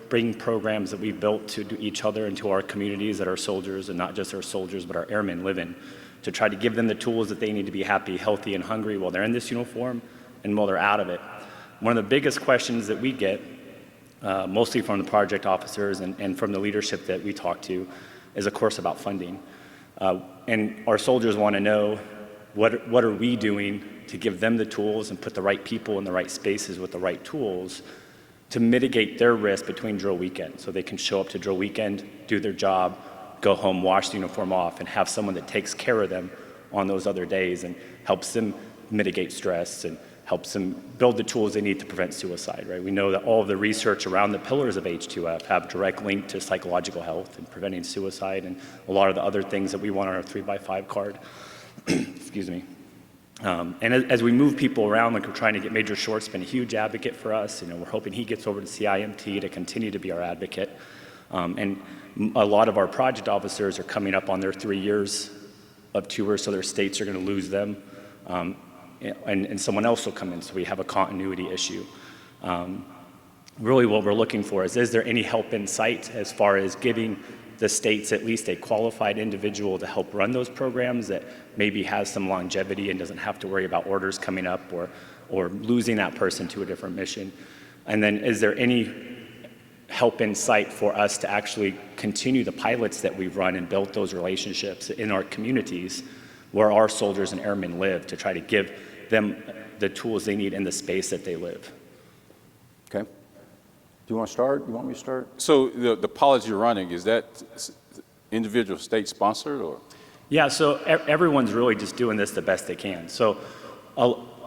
bring programs that we've built to each other and to our communities that our soldiers, and not just our soldiers, but our airmen live in, to try to give them the tools that they need to be happy, healthy, and hungry while they're in this uniform and while they're out of it. One of the biggest questions that we get, mostly from the project officers and from the leadership that we talk to, is of course about funding. And our soldiers want to know, what are we doing to give them the tools and put the right people in the right spaces with the right tools to mitigate their risk between drill weekend, so they can show up to drill weekend, do their job, go home, wash the uniform off, and have someone that takes care of them on those other days and helps them mitigate stress and helps them build the tools they need to prevent suicide, right? We know that all of the research around the pillars of H2F have direct link to psychological health and preventing suicide and a lot of the other things that we want on our 3x5 card. Excuse me. And as we move people around, like we're trying to get Major Short's been a huge advocate for us. You know, we're hoping he gets over to CIMT to continue to be our advocate. And a lot of our project officers are coming up on their 3 years of tours, so their states are going to lose them. And someone else will come in, so we have a continuity issue. Really what we're looking for is there any help in sight as far as giving the states at least a qualified individual to help run those programs that maybe has some longevity and doesn't have to worry about orders coming up or losing that person to a different mission? And then is there any help in sight for us to actually continue the pilots that we've run and built those relationships in our communities where our soldiers and airmen live, to try to give them the tools they need in the space that they live. Okay. Do you want to start? You want me to start? So the pilots you're running, is that individual state sponsored or? Yeah, so everyone's really just doing this the best they can. So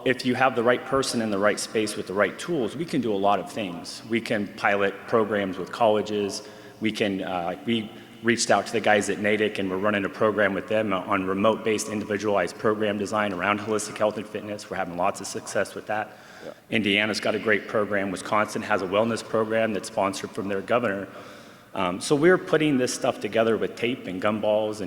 if you have the right person in the right space with the right tools, we can do a lot of things. We can pilot programs with colleges. We reached out to the guys at NATIC, and we're running a program with them on remote-based individualized program design around holistic health and fitness. We're having lots of success with that. Yeah. Indiana's got a great program. Wisconsin has a wellness program that's sponsored from their governor. So we're putting this stuff together with tape and gumballs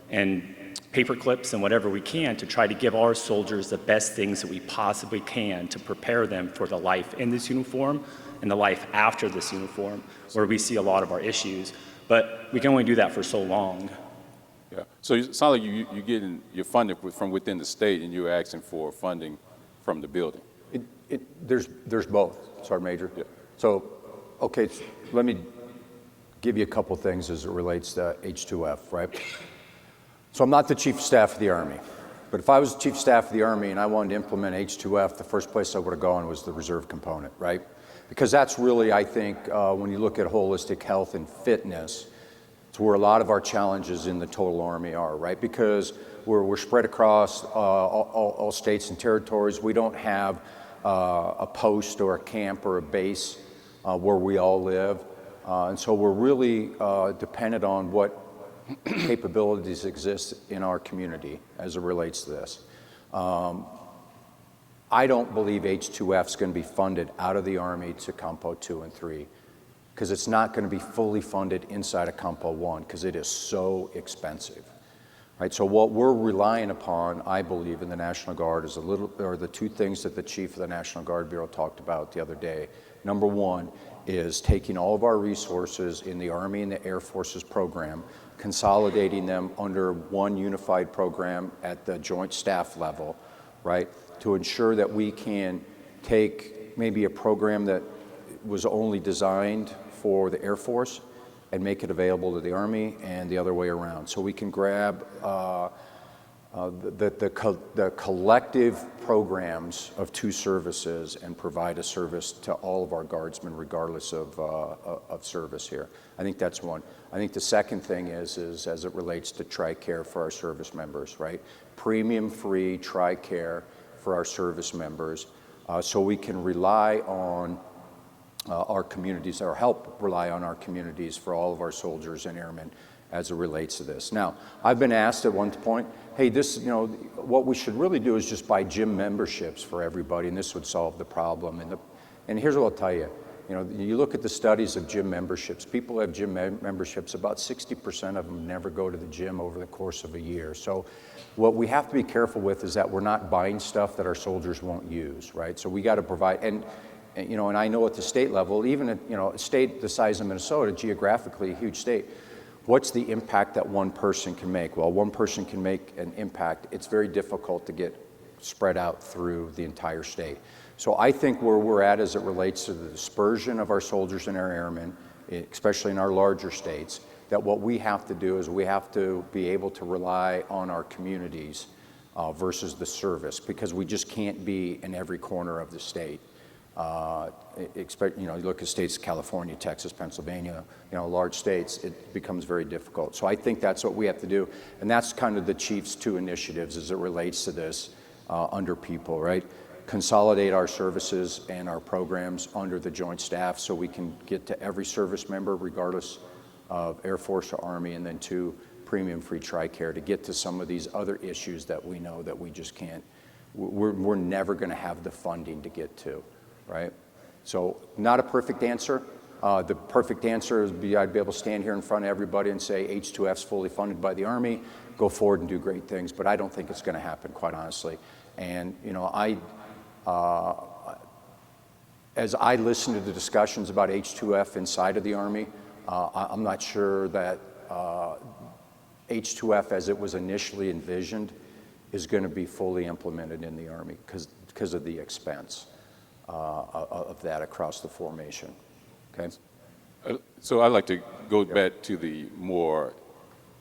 and paper clips and whatever we can to try to give our soldiers the best things that we possibly can to prepare them for the life in this uniform and the life after this uniform, where we see a lot of our issues. But we can only do that for so long. Yeah. So it sounds like you're funded from within the state, and you're asking for funding from the building. There's both, Sergeant Major. Yeah. So, okay, let me give you a couple things as it relates to H2F, right? So I'm not the Chief of Staff of the Army, but if I was the Chief of Staff of the Army and I wanted to implement H2F, the first place I would have gone was the reserve component, right? Because that's really, I think, when you look at holistic health and fitness, it's where a lot of our challenges in the total Army are, right? Because we're spread across all states and territories. We don't have a post or a camp or a base where we all live. And so we're really dependent on what capabilities exist in our community as it relates to this. I don't believe H2F is going to be funded out of the Army to Compo 2 and 3, because it's not going to be fully funded inside of Compo 1, because it is so expensive. Right? So what we're relying upon, I believe, in the National Guard is the two things that the Chief of the National Guard Bureau talked about the other day. Number one is taking all of our resources in the Army and the Air Force's program, consolidating them under one unified program at the joint staff level, right? To ensure that we can take maybe a program that was only designed for the Air Force and make it available to the Army, and the other way around. So we can grab the collective programs of two services and provide a service to all of our guardsmen regardless of service here. I think that's one. I think the second thing is as it relates to TRICARE for our service members, right? Premium-free TRICARE for our service members, so we can rely on our communities, or help rely on our communities for all of our soldiers and airmen as it relates to this. Now, I've been asked at one point, hey, this, what we should really do is just buy gym memberships for everybody, and this would solve the problem. And here's what I'll tell you. You look at the studies of gym memberships. People have gym memberships. About 60% of them never go to the gym over the course of a year. So what we have to be careful with is that we're not buying stuff that our soldiers won't use, right? So we got to provide, and I know at the state level, even at, a state the size of Minnesota, geographically a huge state, what's the impact that one person can make? Well, one person can make an impact. It's very difficult to get spread out through the entire state. So I think where we're at as it relates to the dispersion of our soldiers and our airmen, especially in our larger states, that what we have to do is we have to be able to rely on our communities versus the service, because we just can't be in every corner of the state. You look at states, California, Texas, Pennsylvania, large states, it becomes very difficult. So I think that's what we have to do. And that's kind of the Chief's two initiatives as it relates to this under people, right? Consolidate our services and our programs under the joint staff so we can get to every service member regardless of Air Force or Army, and then two, premium-free TRICARE to get to some of these other issues that we know that we just can't, we're never going to have the funding to get to. Right? So not a perfect answer. The perfect answer is I'd be able to stand here in front of everybody and say H2F is fully funded by the Army, go forward and do great things, but I don't think it's going to happen, quite honestly. And as I listen to the discussions about H2F inside of the Army, I'm not sure that H2F as it was initially envisioned is going to be fully implemented in the Army because of the expense of that across the formation. Okay. So I'd like to go back to the more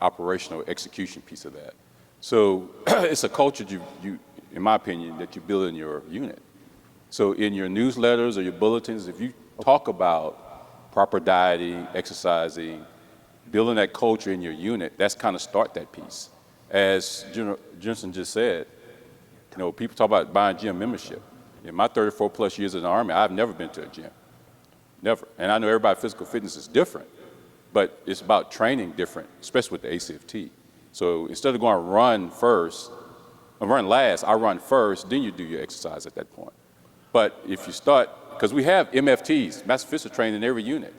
operational execution piece of that. So it's a culture in my opinion, that you build in your unit. So in your newsletters or your bulletins, if you talk about proper dieting, exercising, building that culture in your unit, that's kind of start that piece. As General Jensen just said, people talk about buying gym membership. In my 34 plus years in the Army, I've never been to a gym, never. And I know everybody's physical fitness is different, but it's about training different, especially with the ACFT. So instead of going run first, or run last, I run first, then you do your exercise at that point. But if you start, because we have MFTs, master physical training in every unit.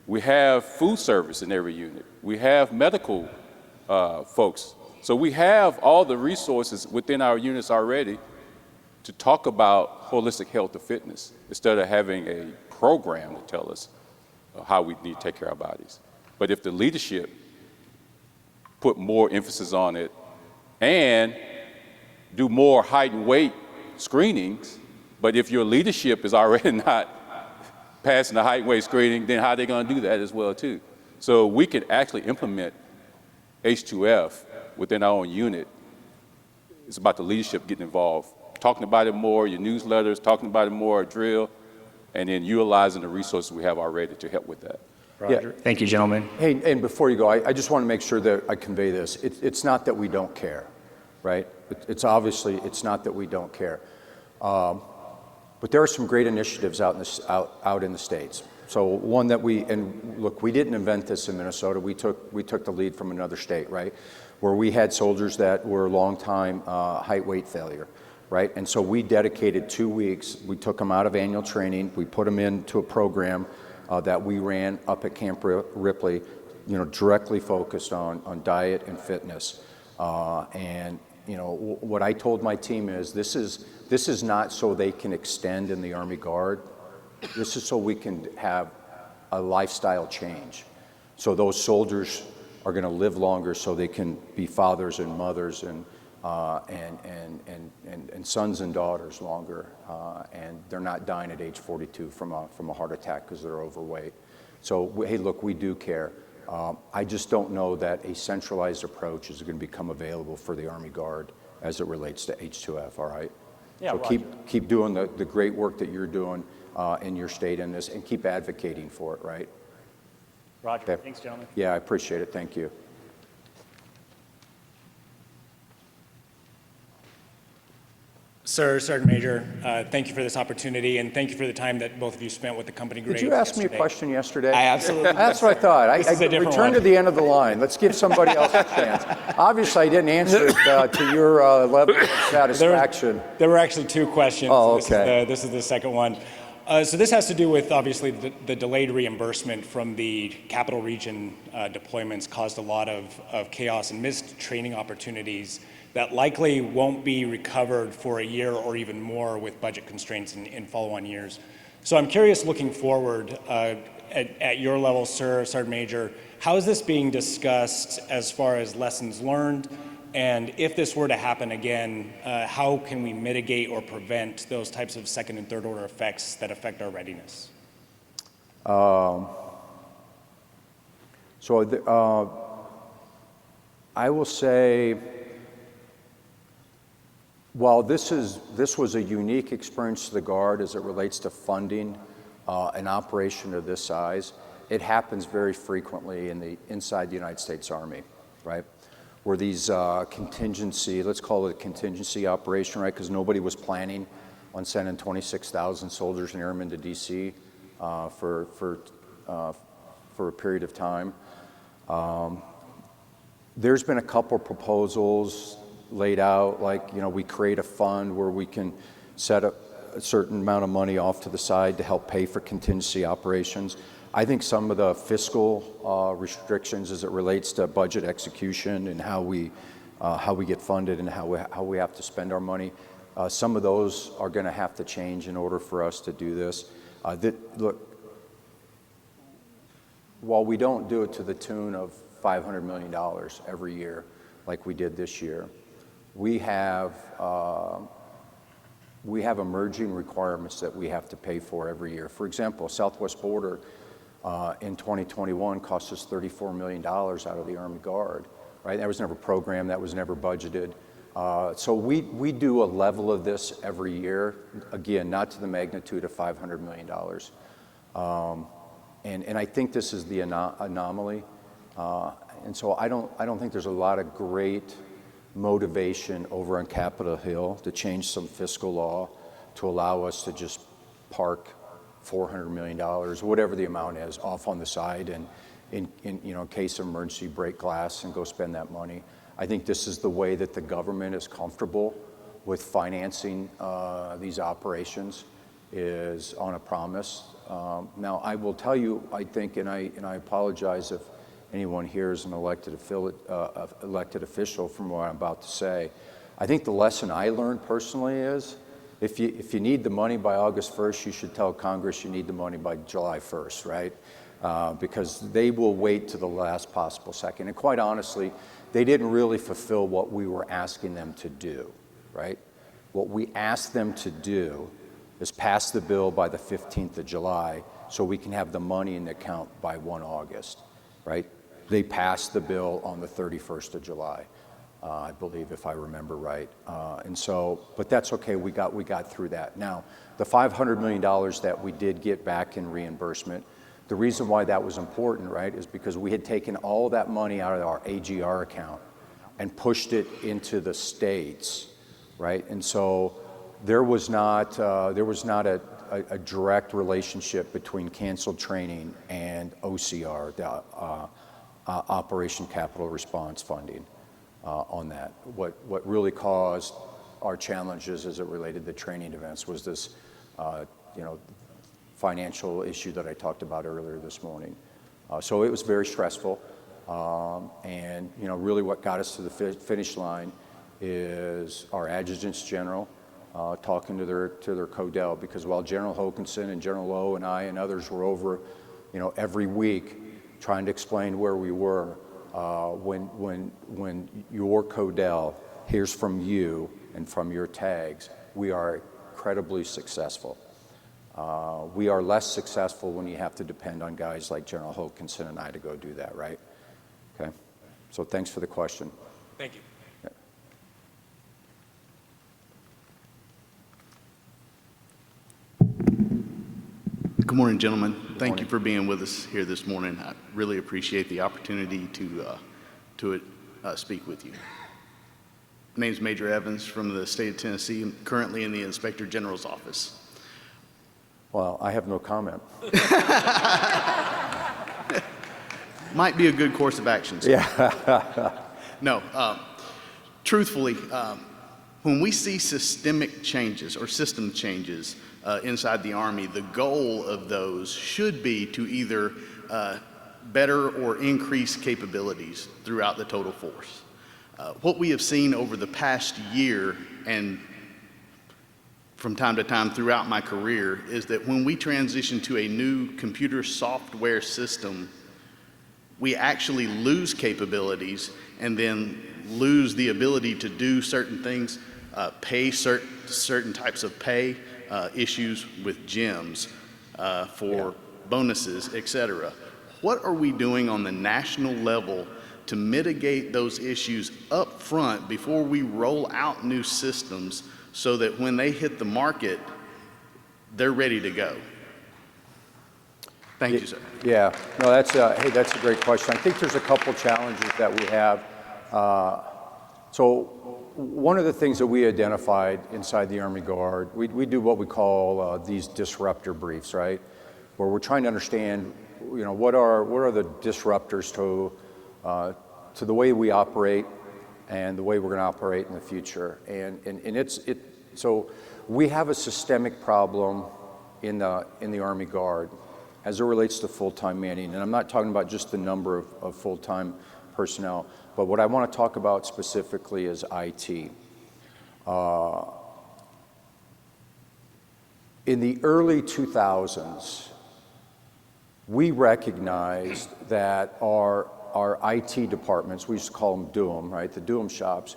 We have food service in every unit. We have medical folks. So we have all the resources within our units already to talk about holistic health or fitness instead of having a program to tell us how we need to take care of our bodies. But if the leadership put more emphasis on it and do more height and weight screenings, but if your leadership is already not passing the height and weight screening, then how are they going to do that as well too? So we can actually implement H2F within our own unit. It's about the leadership getting involved, talking about it more, your newsletters, talking about it more, a drill, and then utilizing the resources we have already to help with that. Roger. Yeah. Thank you, gentlemen. Hey, and before you go, I just want to make sure that I convey this. It's not that we don't care, right? It's obviously, it's not that we don't care. But there are some great initiatives out in the States. So one that and look, we didn't invent this in Minnesota. We took the lead from another state, right? Where we had soldiers that were long-time height weight failure, right? And so we dedicated 2 weeks. We took them out of annual training. We put them into a program that we ran up at Camp Ripley, directly focused on diet and fitness. And what I told my team is this is not so they can extend in the Army Guard. This is so we can have a lifestyle change. So those soldiers are going to live longer, so they can be fathers and mothers and sons and daughters longer, and they're not dying at age 42 from a heart attack because they're overweight. So hey, look, we do care. I just don't know that a centralized approach is going to become available for the Army Guard as it relates to H2F. All right. Yeah, so Roger. keep doing the great work that you're doing in your state in this, and keep advocating for it. Right. Roger. Okay. Thanks, gentlemen. Yeah, I appreciate it. Thank you. Sir, Sergeant Major, thank you for this opportunity, and thank you for the time that both of you spent with the company grades Did you ask me a yesterday. question yesterday? I absolutely That's what I thought. This is a different return one. to the end of the line. Let's give somebody else a chance. Obviously, I didn't answer it to your level of satisfaction. There were actually two questions. Oh, okay. This is the second one. So this has to do with, obviously, the delayed reimbursement from the Capital Region deployments caused a lot of chaos and missed training opportunities that likely won't be recovered for a year or even more with budget constraints in follow-on years. So I'm curious, looking forward, at your level, sir, Sergeant Major, how is this being discussed as far as lessons learned? And if this were to happen again, how can we mitigate or prevent those types of second and third order effects that affect our readiness? I will say, while this was a unique experience to the Guard as it relates to funding an operation of this size, it happens very frequently inside the United States Army, right? Where these contingency, let's call it a contingency operation, right? Because nobody was planning on sending 26,000 soldiers and airmen to DC for a period of time. There's been a couple proposals laid out, like, we create a fund where we can set a certain amount of money off to the side to help pay for contingency operations. I think some of the fiscal restrictions as it relates to budget execution and how we get funded and how we have to spend our money, some of those are going to have to change in order for us to do this. Look, while we don't do it to the tune of $500 million every year like we did this year, we have emerging requirements that we have to pay for every year. For example, Southwest Border, in 2021 cost us $34 million out of the Army Guard, right? That was never programmed, that was never budgeted. So we do a level of this every year, again, not to the magnitude of $500 million. And I think this is the anomaly. And so I don't think there's a lot of great motivation over on Capitol Hill to change some fiscal law to allow us to just park $400 million, whatever the amount is, off on the side and in case of emergency, break glass and go spend that money. I think this is the way that the government is comfortable with financing these operations, is on a promise. Now, I will tell you, I think, and I apologize if anyone here is an elected official from what I'm about to say. I think the lesson I learned personally is if you need the money by August 1st, you should tell Congress you need the money by July 1st, right? Because they will wait to the last possible second. And quite honestly, they didn't really fulfill what we were asking them to do, right? What we asked them to do is pass the bill by the 15th of July so we can have the money in the account by 1 August, right? They passed the bill on the 31st of July, I believe, if I remember right. And so, but that's okay, we got through that. Now, the $500 million that we did get back in reimbursement, the reason why that was important, right, is because we had taken all that money out of our AGR account and pushed it into the states, right? And so there was not a direct relationship between canceled training and OCR, the Operation Capital Response funding on that. What really caused our challenges as it related to training events was this, financial issue that I talked about earlier this morning. So it was very stressful, and really what got us to the finish line is our adjutants general talking to their CODEL, because while General Hokanson and General Lowe and I and others were over, every week trying to explain where we were, when your CODEL hears from you and from your tags, we are incredibly successful. We are less successful when you have to depend on guys like General Hokanson and I to go do that, right? Okay, so thanks for the question. Thank you. Good morning, gentlemen. Thank you for being with us here this morning. I really appreciate the opportunity to speak with you. My name is Major Evans from the state of Tennessee. I'm currently in the Inspector General's office. Well, I have no comment. Might be a good course of action. Sir. Yeah. No, truthfully, when we see systemic changes or system changes inside the Army, the goal of those should be to either better or increase capabilities throughout the total force. What we have seen over the past year and from time to time throughout my career is that when we transition to a new computer software system, we actually lose capabilities and then lose the ability to do certain things, pay certain types of pay, issues with gyms for bonuses, etc. What are we doing on the national level to mitigate those issues up front before we roll out new systems so that when they hit the market, they're ready to go? Thank you, sir. Yeah, no, that's a great question. I think there's a couple challenges that we have. So one of the things that we identified inside the Army Guard, we do what we call these disruptor briefs, right? Where we're trying to understand, what are the disruptors to the way we operate and the way we're going to operate in the future. So we have a systemic problem in the Army Guard as it relates to full-time manning. And I'm not talking about just the number of full-time personnel, but what I want to talk about specifically is IT. In the early 2000s, we recognized that our IT departments, we used to call them DUM, right, the DUM shops,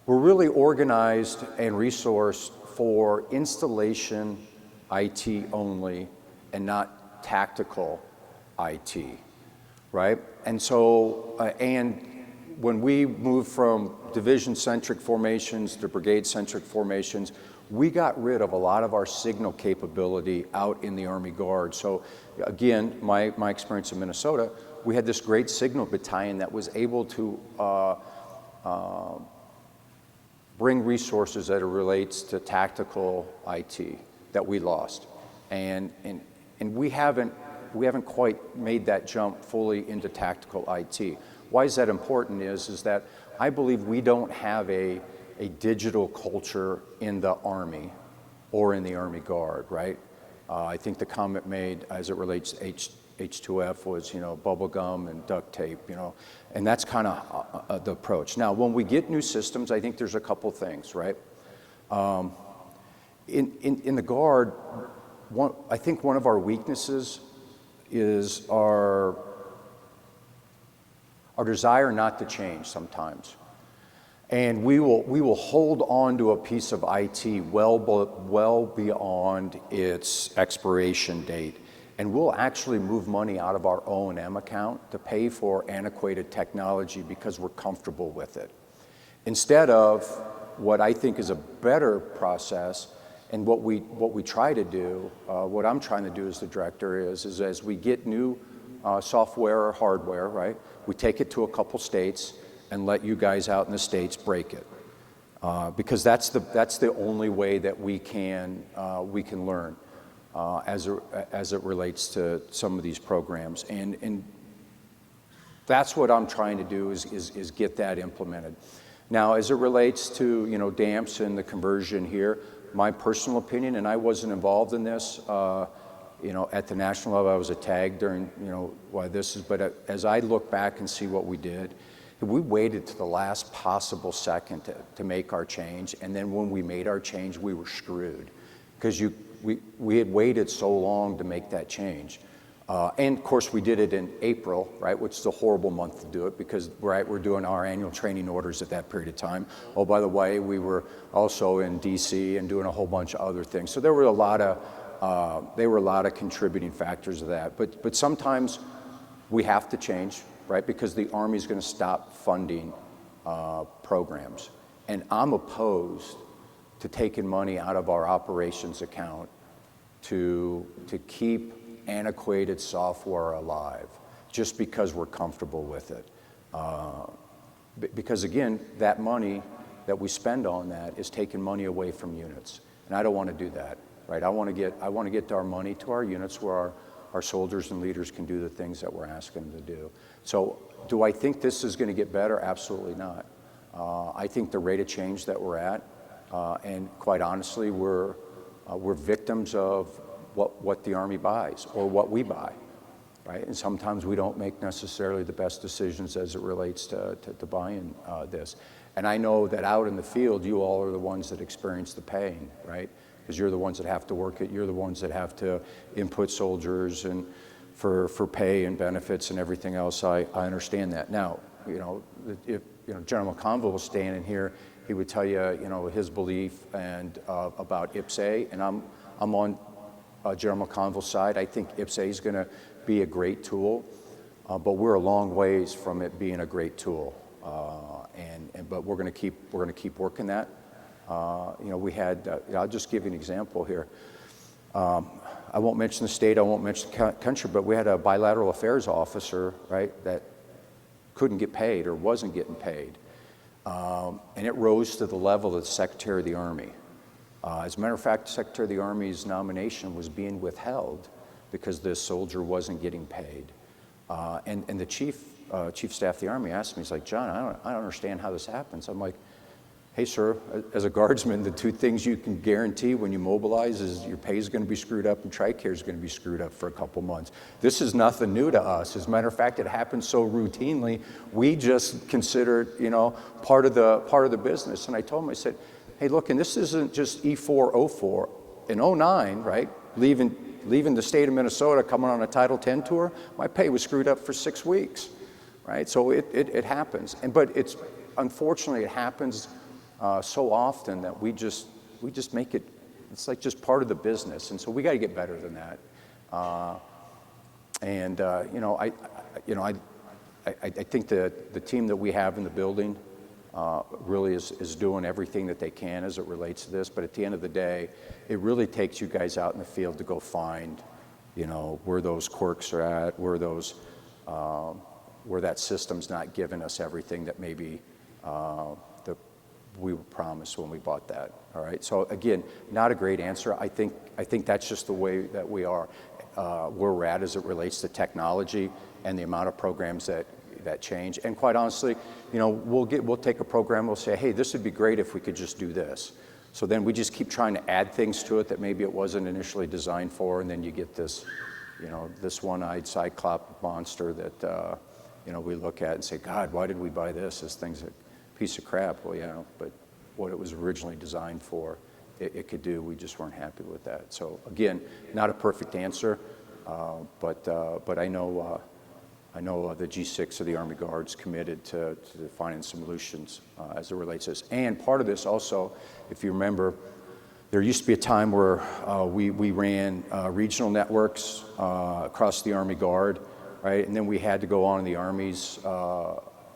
were really organized and resourced for installation IT only and not tactical IT, right? And so, and when we moved from division-centric formations to brigade-centric formations, we got rid of a lot of our signal capability out in the Army Guard. So again, my experience in Minnesota, we had this great signal battalion that was able to bring resources that it relates to tactical IT that we lost. And we haven't quite made that jump fully into tactical IT. Why is that important is that I believe we don't have a digital culture in the Army or in the Army Guard, right? I think the comment made as it relates to H2F was, bubble gum and duct tape, and that's kind of the approach. Now, when we get new systems, I think there's a couple things, right? In the Guard, I think one of our weaknesses is our desire not to change sometimes. And we will hold on to a piece of IT well beyond its expiration date. And we'll actually move money out of our O&M account to pay for antiquated technology because we're comfortable with it. Instead of what I think is a better process, and what we try to do, what I'm trying to do as the director is as we get new software or hardware, right, we take it to a couple states and let you guys out in the states break it, because that's the only way that we can learn as it relates to some of these programs, and that's what I'm trying to do is get that implemented. Now, as it relates to DAMPS and the conversion here, my personal opinion, and I wasn't involved in this, at the national level, I was a tag during why this is, but as I look back and see what we did. We waited to the last possible second to make our change, and then when we made our change, we were screwed because we had waited so long to make that change. And of course, we did it in April, right, which is a horrible month to do it because, right, we're doing our annual training orders at that period of time. Oh, by the way, we were also in DC and doing a whole bunch of other things. So there were a lot of contributing factors to that. But sometimes we have to change, right, because the Army's going to stop funding programs. And I'm opposed to taking money out of our operations account to keep antiquated software alive just because we're comfortable with it. Because again, that money that we spend on that is taking money away from units. And I don't want to do that, right? I want to get our money to our units where our soldiers and leaders can do the things that we're asking them to do. So do I think this is going to get better? Absolutely not. I think the rate of change that we're at, and quite honestly, we're victims of what the Army buys or what we buy, right? And sometimes we don't make necessarily the best decisions as it relates to buying this. And I know that out in the field, you all are the ones that experience the pain, right? Because you're the ones that have to work it. You're the ones that have to input soldiers and for pay and benefits and everything else. I understand that. Now, if General McConville was standing here, he would tell you, his belief and about IPSA, and I'm on General McConville's side. I think IPSA is going to be a great tool, but we're a long ways from it being a great tool. But we're going to keep working that. We had. I'll just give you an example here. I won't mention the state. I won't mention the country. But we had a bilateral affairs officer, right, that couldn't get paid or wasn't getting paid, and it rose to the level of the Secretary of the Army. As a matter of fact, the Secretary of the Army's nomination was being withheld because this soldier wasn't getting paid. And the Chief Staff of the Army asked me, he's like, John, I don't understand how this happens. I'm like, hey, sir, as a guardsman, the two things you can guarantee when you mobilize is your pay is going to be screwed up and TRICARE is going to be screwed up for a couple months. This is nothing new to us. As a matter of fact, it happens so routinely, we just consider it, part of the business. And I told him, I said, hey, look, and this isn't just E4, 04. In 09, right, leaving the state of Minnesota, coming on a Title X tour, my pay was screwed up for 6 weeks, right? So it happens. But unfortunately, it happens so often that we just make it, it's like just part of the business. And so we got to get better than that. And I think the team that we have in the building really is doing everything that they can as it relates to this. But at the end of the day, it really takes you guys out in the field to go find, where those quirks are at, where that system's not giving us everything that maybe that we were promised when we bought that. All right. So again, not a great answer. I think that's just the way that we are, where we're at as it relates to technology and the amount of programs that change. And quite honestly, we'll take a program, we'll say, hey, this would be great if we could just do this. So then we just keep trying to add things to it that maybe it wasn't initially designed for, and then you get this, this one-eyed cyclop monster that, we look at and say, God, why did we buy this? This thing's a piece of crap. Well, yeah, but what it was originally designed for, it could do. We just weren't happy with that. So again, not a perfect answer, but I know the G6 of the Army Guard's committed to finding solutions as it relates to this. And part of this also, if you remember, there used to be a time where we ran regional networks across the Army Guard, right? And then we had to go on the Army's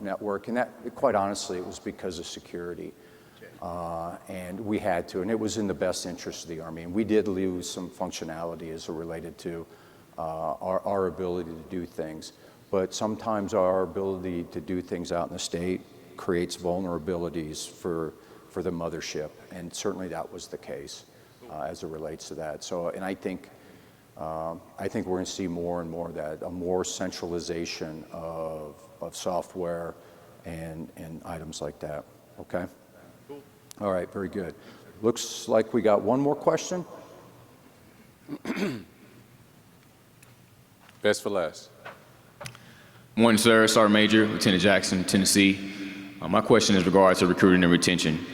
network. And that, quite honestly, it was because of security. And we had to, and it was in the best interest of the Army. And we did lose some functionality as it related to our ability to do things. But sometimes our ability to do things out in the state creates vulnerabilities for the mothership, and certainly that was the case as it relates to that. So, and I think we're going to see more and more of that, a more centralization of software and items like that. Okay. Cool. All right. Very good. Looks like we got one more question. Best for last. Morning, sir. Sergeant Major, Lieutenant Jackson, Tennessee. My question is regards to recruiting and retention.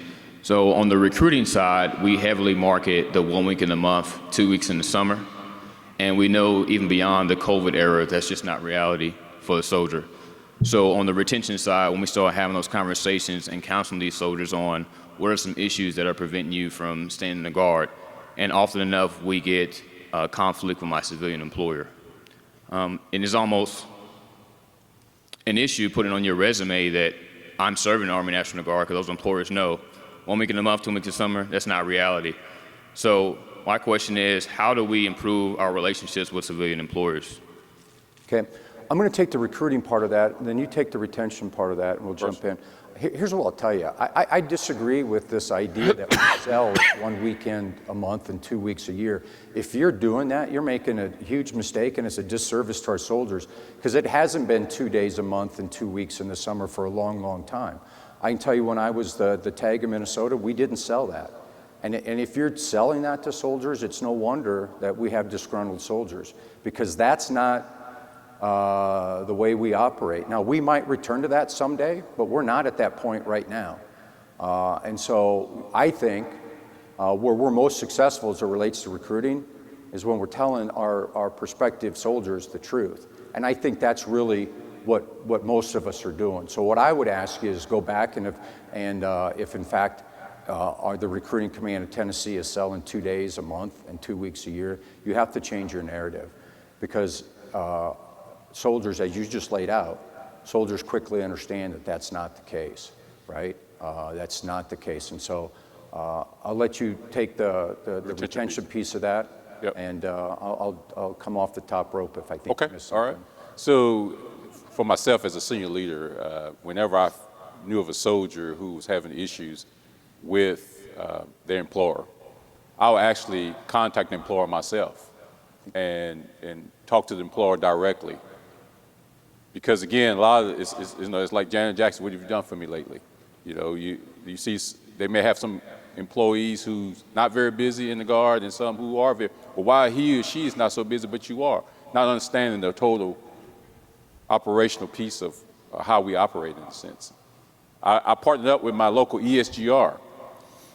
So on the recruiting side, we heavily market the 1 week in the month, 2 weeks in the summer. And we know even beyond the COVID era, that's just not reality for the soldier. So on the retention side, when we start having those conversations and counseling these soldiers on what are some issues that are preventing you from staying in the Guard, and often enough we get conflict with my civilian employer. And it's almost an issue putting on your resume that I'm serving the Army National Guard, because those employers know 1 week in the month, 2 weeks in summer, that's not reality. So my question is, how do we improve our relationships with civilian employers? Okay, I'm going to take the recruiting part of that, and then you take the retention part of that, and we'll jump in. Here's what I'll tell you. I disagree with this idea that we sell 1 weekend a month and 2 weeks a year. If you're doing that, you're making a huge mistake, and it's a disservice to our soldiers, because it hasn't been 2 days a month and 2 weeks in the summer for a long, long time. I can tell you when I was the TAG in Minnesota, we didn't sell that. And if you're selling that to soldiers, it's no wonder that we have disgruntled soldiers, because that's not the way we operate. Now, we might return to that someday, but we're not at that point right now. And so I think where we're most successful as it relates to recruiting is when we're telling our prospective soldiers the truth. And I think that's really what most of us are doing. So what I would ask is go back, and if in fact the recruiting command of Tennessee is selling 2 days a month and 2 weeks a year, you have to change your narrative, because soldiers, as you just laid out, soldiers quickly understand that that's not the case, right? That's not the case. And so I'll let you take the retention piece of that, yep. And I'll come off the top rope if I think okay. I missed something. All right. So for myself as a senior leader, whenever I knew of a soldier who was having issues with their employer, I would actually contact the employer myself and talk to the employer directly. Because again, a lot of it is it's like Janet Jackson, what have you done for me lately? You see, they may have some employees who's not very busy in the Guard and some who are very, but why he or she is not so busy, but you are. Not understanding the total operational piece of how we operate in a sense. I partnered up with my local ESGR.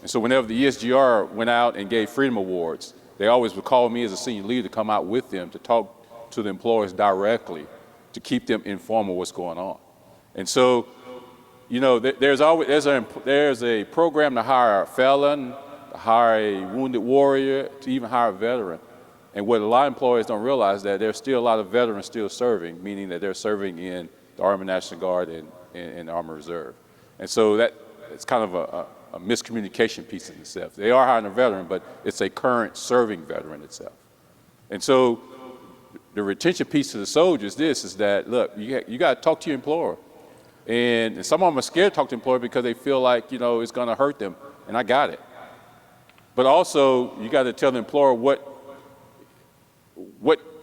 And so whenever the ESGR went out and gave Freedom Awards, they always would call me as a senior leader to come out with them to talk to the employees directly, to keep them informed of what's going on. And so, there's a program to hire a felon, to hire a wounded warrior, to even hire a veteran. And what a lot of employers don't realize that there's still a lot of veterans still serving, meaning that they're serving in the Army National Guard and the Army Reserve. And so that it's kind of a miscommunication piece in itself. They are hiring a veteran, but it's a current serving veteran itself. And so the retention piece to the soldiers, is that, look, you got to talk to your employer. And some of them are scared to talk to the employer because they feel like, it's going to hurt them. And I got it. But also, you got to tell the employer what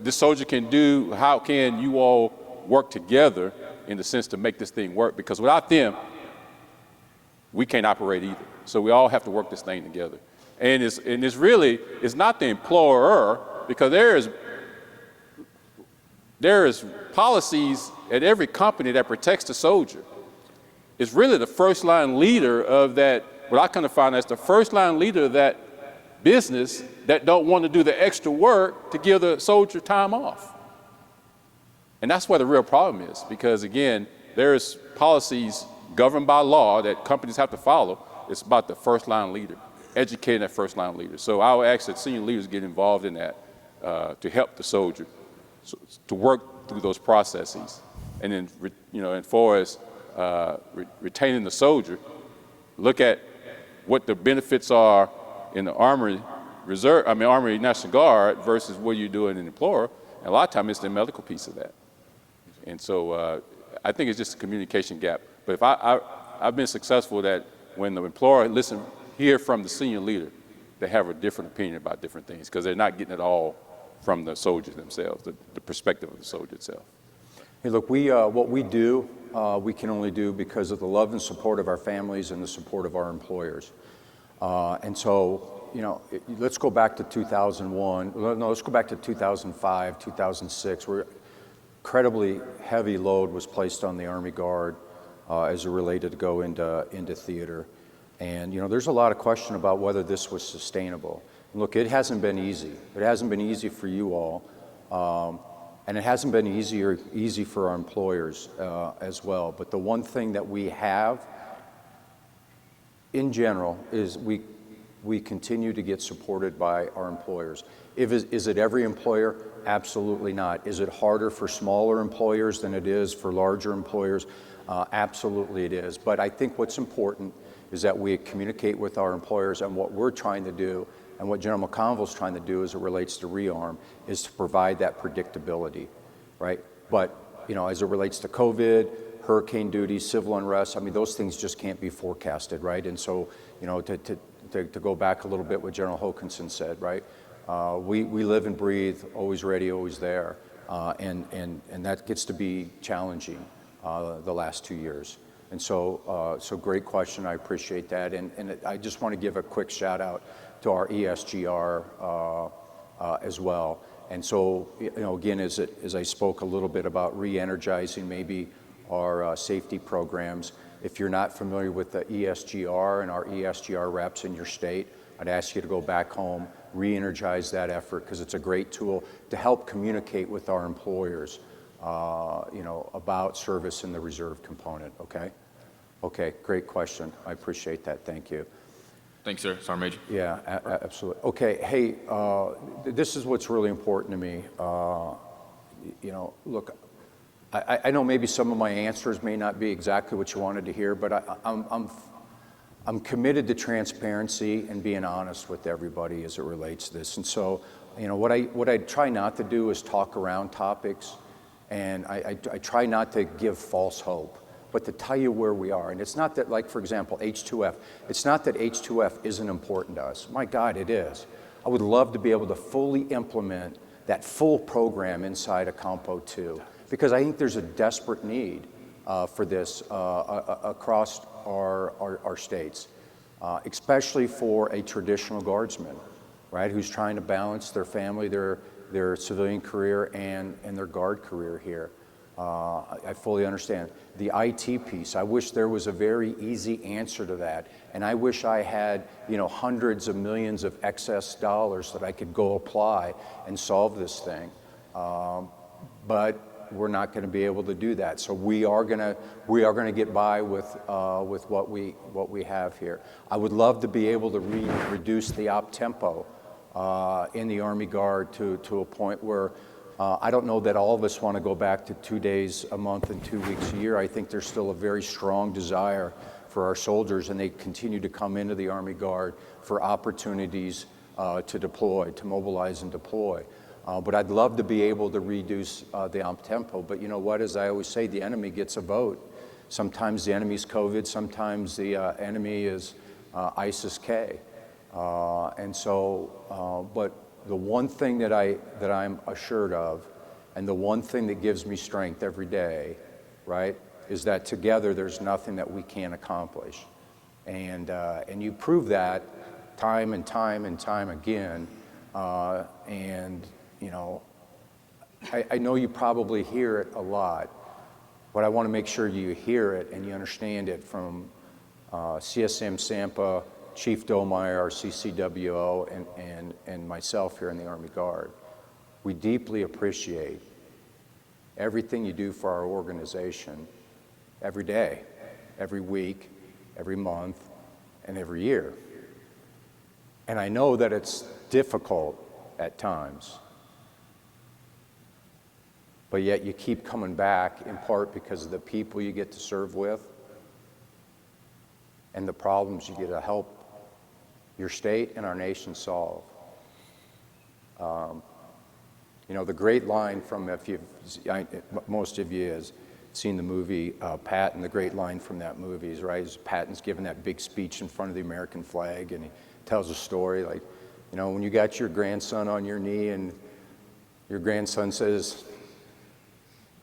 the soldier can do, how can you all work together in the sense to make this thing work, because without them, we can't operate either. So we all have to work this thing together. And it's not the employer, because there is policies at every company that protects the soldier. It's really the first line leader of that, what I kind of find as the first line leader of that business that don't want to do the extra work to give the soldier time off. And that's where the real problem is, because again, there's policies governed by law that companies have to follow. It's about the first line leader, educating that first line leader. So I would ask that senior leaders get involved in that to help the soldier to work through those processes. And then, and far as retaining the soldier, look at what the benefits are in the Army National Guard versus what you're doing in the employer. And a lot of times it's the medical piece of that. And so I think it's just a communication gap. But if I've been successful that when the employer hear from the senior leader, they have a different opinion about different things because they're not getting it all from the soldiers themselves, the perspective of the soldier itself. Hey, look, what we do, we can only do because of the love and support of our families and the support of our employers. And so, let's go back to 2001. No, let's go back to 2005, 2006, where incredibly heavy load was placed on the Army Guard as it related to go into theater. And, there's a lot of question about whether this was sustainable. And look, it hasn't been easy. It hasn't been easy for you all. And it hasn't been easy for our employers as well. But the one thing that we have in general is we continue to get supported by our employers. Is it every employer? Absolutely not. Is it harder for smaller employers than it is for larger employers? Absolutely it is. But I think what's important is that we communicate with our employers, and what we're trying to do and what General McConville's trying to do as it relates to rearm is to provide that predictability, right? But, as it relates to COVID, hurricane duty, civil unrest, those things just can't be forecasted, right? And so, to go back a little bit what General Hokanson said, right? We live and breathe, always ready, always there. And that gets to be challenging the last 2 years. And so great question, I appreciate that. And I just want to give a quick shout out to our ESGR as well. And so, again, as I spoke a little bit about re-energizing maybe our safety programs, if you're not familiar with the ESGR and our ESGR reps in your state, I'd ask you to go back home, re-energize that effort, because it's a great tool to help communicate with our employers, about service in the reserve component, okay? Okay, great question. I appreciate that. Thank you. Thanks, sir. Sergeant Major. Yeah, absolutely. Okay, hey, this is what's really important to me. Look, I know maybe some of my answers may not be exactly what you wanted to hear, but I'm committed to transparency and being honest with everybody as it relates to this. And so, what I try not to do is talk around topics, and I try not to give false hope, but to tell you where we are. And it's not that, like, for example, H2F, it's not that H2F isn't important to us. My God, it is. I would love to be able to fully implement that full program inside of Compo 2, because I think there's a desperate need for this across our states, especially for a traditional guardsman, right, who's trying to balance their family, their civilian career and their guard career here. I fully understand. The IT piece, I wish there was a very easy answer to that. And I wish I had, hundreds of millions of excess dollars that I could go apply and solve this thing. But we're not going to be able to do that. So we are going to get by with what we have here. I would love to be able to reduce the op tempo in the Army Guard to a point where I don't know that all of us want to go back to 2 days a month and 2 weeks a year. I think there's still a very strong desire for our soldiers, and they continue to come into the Army Guard for opportunities to deploy, to mobilize and deploy. But I'd love to be able to reduce the op tempo. But you know what, as I always say, the enemy gets a vote. Sometimes the enemy's COVID, sometimes the enemy is ISIS-K. But the one thing that I'm assured of, and the one thing that gives me strength every day, right, is that together there's nothing that we can't accomplish. And you prove that time and time and time again. You know, I know you probably hear it a lot, but I want to make sure you hear it and you understand it from CSM Sampa, Chief Domeyer, our CCWO, and myself here in the Army Guard. We deeply appreciate everything you do for our organization every day, every week, every month, and every year. And I know that it's difficult at times, but yet you keep coming back in part because of the people you get to serve with and the problems you get to help your state and our nation solve. You know, the great line from, most of you has seen the movie Patton, the great line from that movie is, right, Patton's giving that big speech in front of the American flag, and he tells a story like, you know, when you got your grandson on your knee and your grandson says,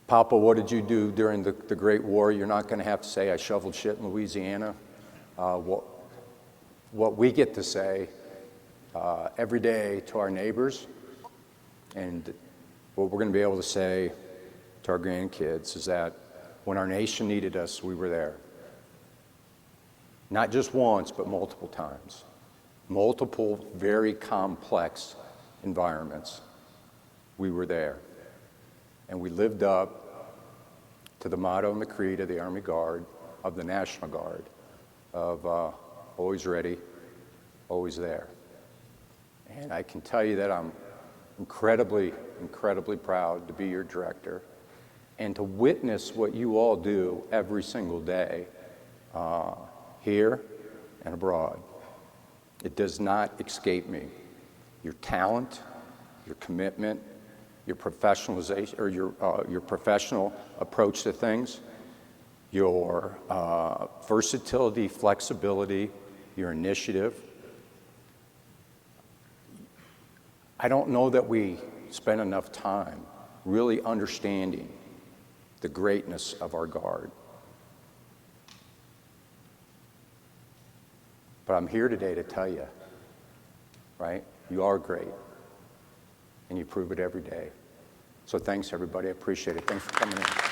Papa, what did you do during the Great War? You're not going to have to say, I shoveled shit in Louisiana. What we get to say every day to our neighbors, and what we're going to be able to say to our grandkids, is that when our nation needed us, we were there. Not just once, but multiple times. Multiple very complex environments. We were there. And we lived up to the motto and the creed of the Army Guard, of the National Guard, of always ready, always there. And I can tell you that I'm incredibly, incredibly proud to be your director and to witness what you all do every single day here and abroad. It does not escape me. Your talent, your commitment, your professionalization, or your professional approach to things, your versatility, flexibility, your initiative. I don't know that we spend enough time really understanding the greatness of our Guard. But I'm here today to tell you, right? You are great, and you prove it every day. So thanks, everybody. I appreciate it. Thanks for coming in.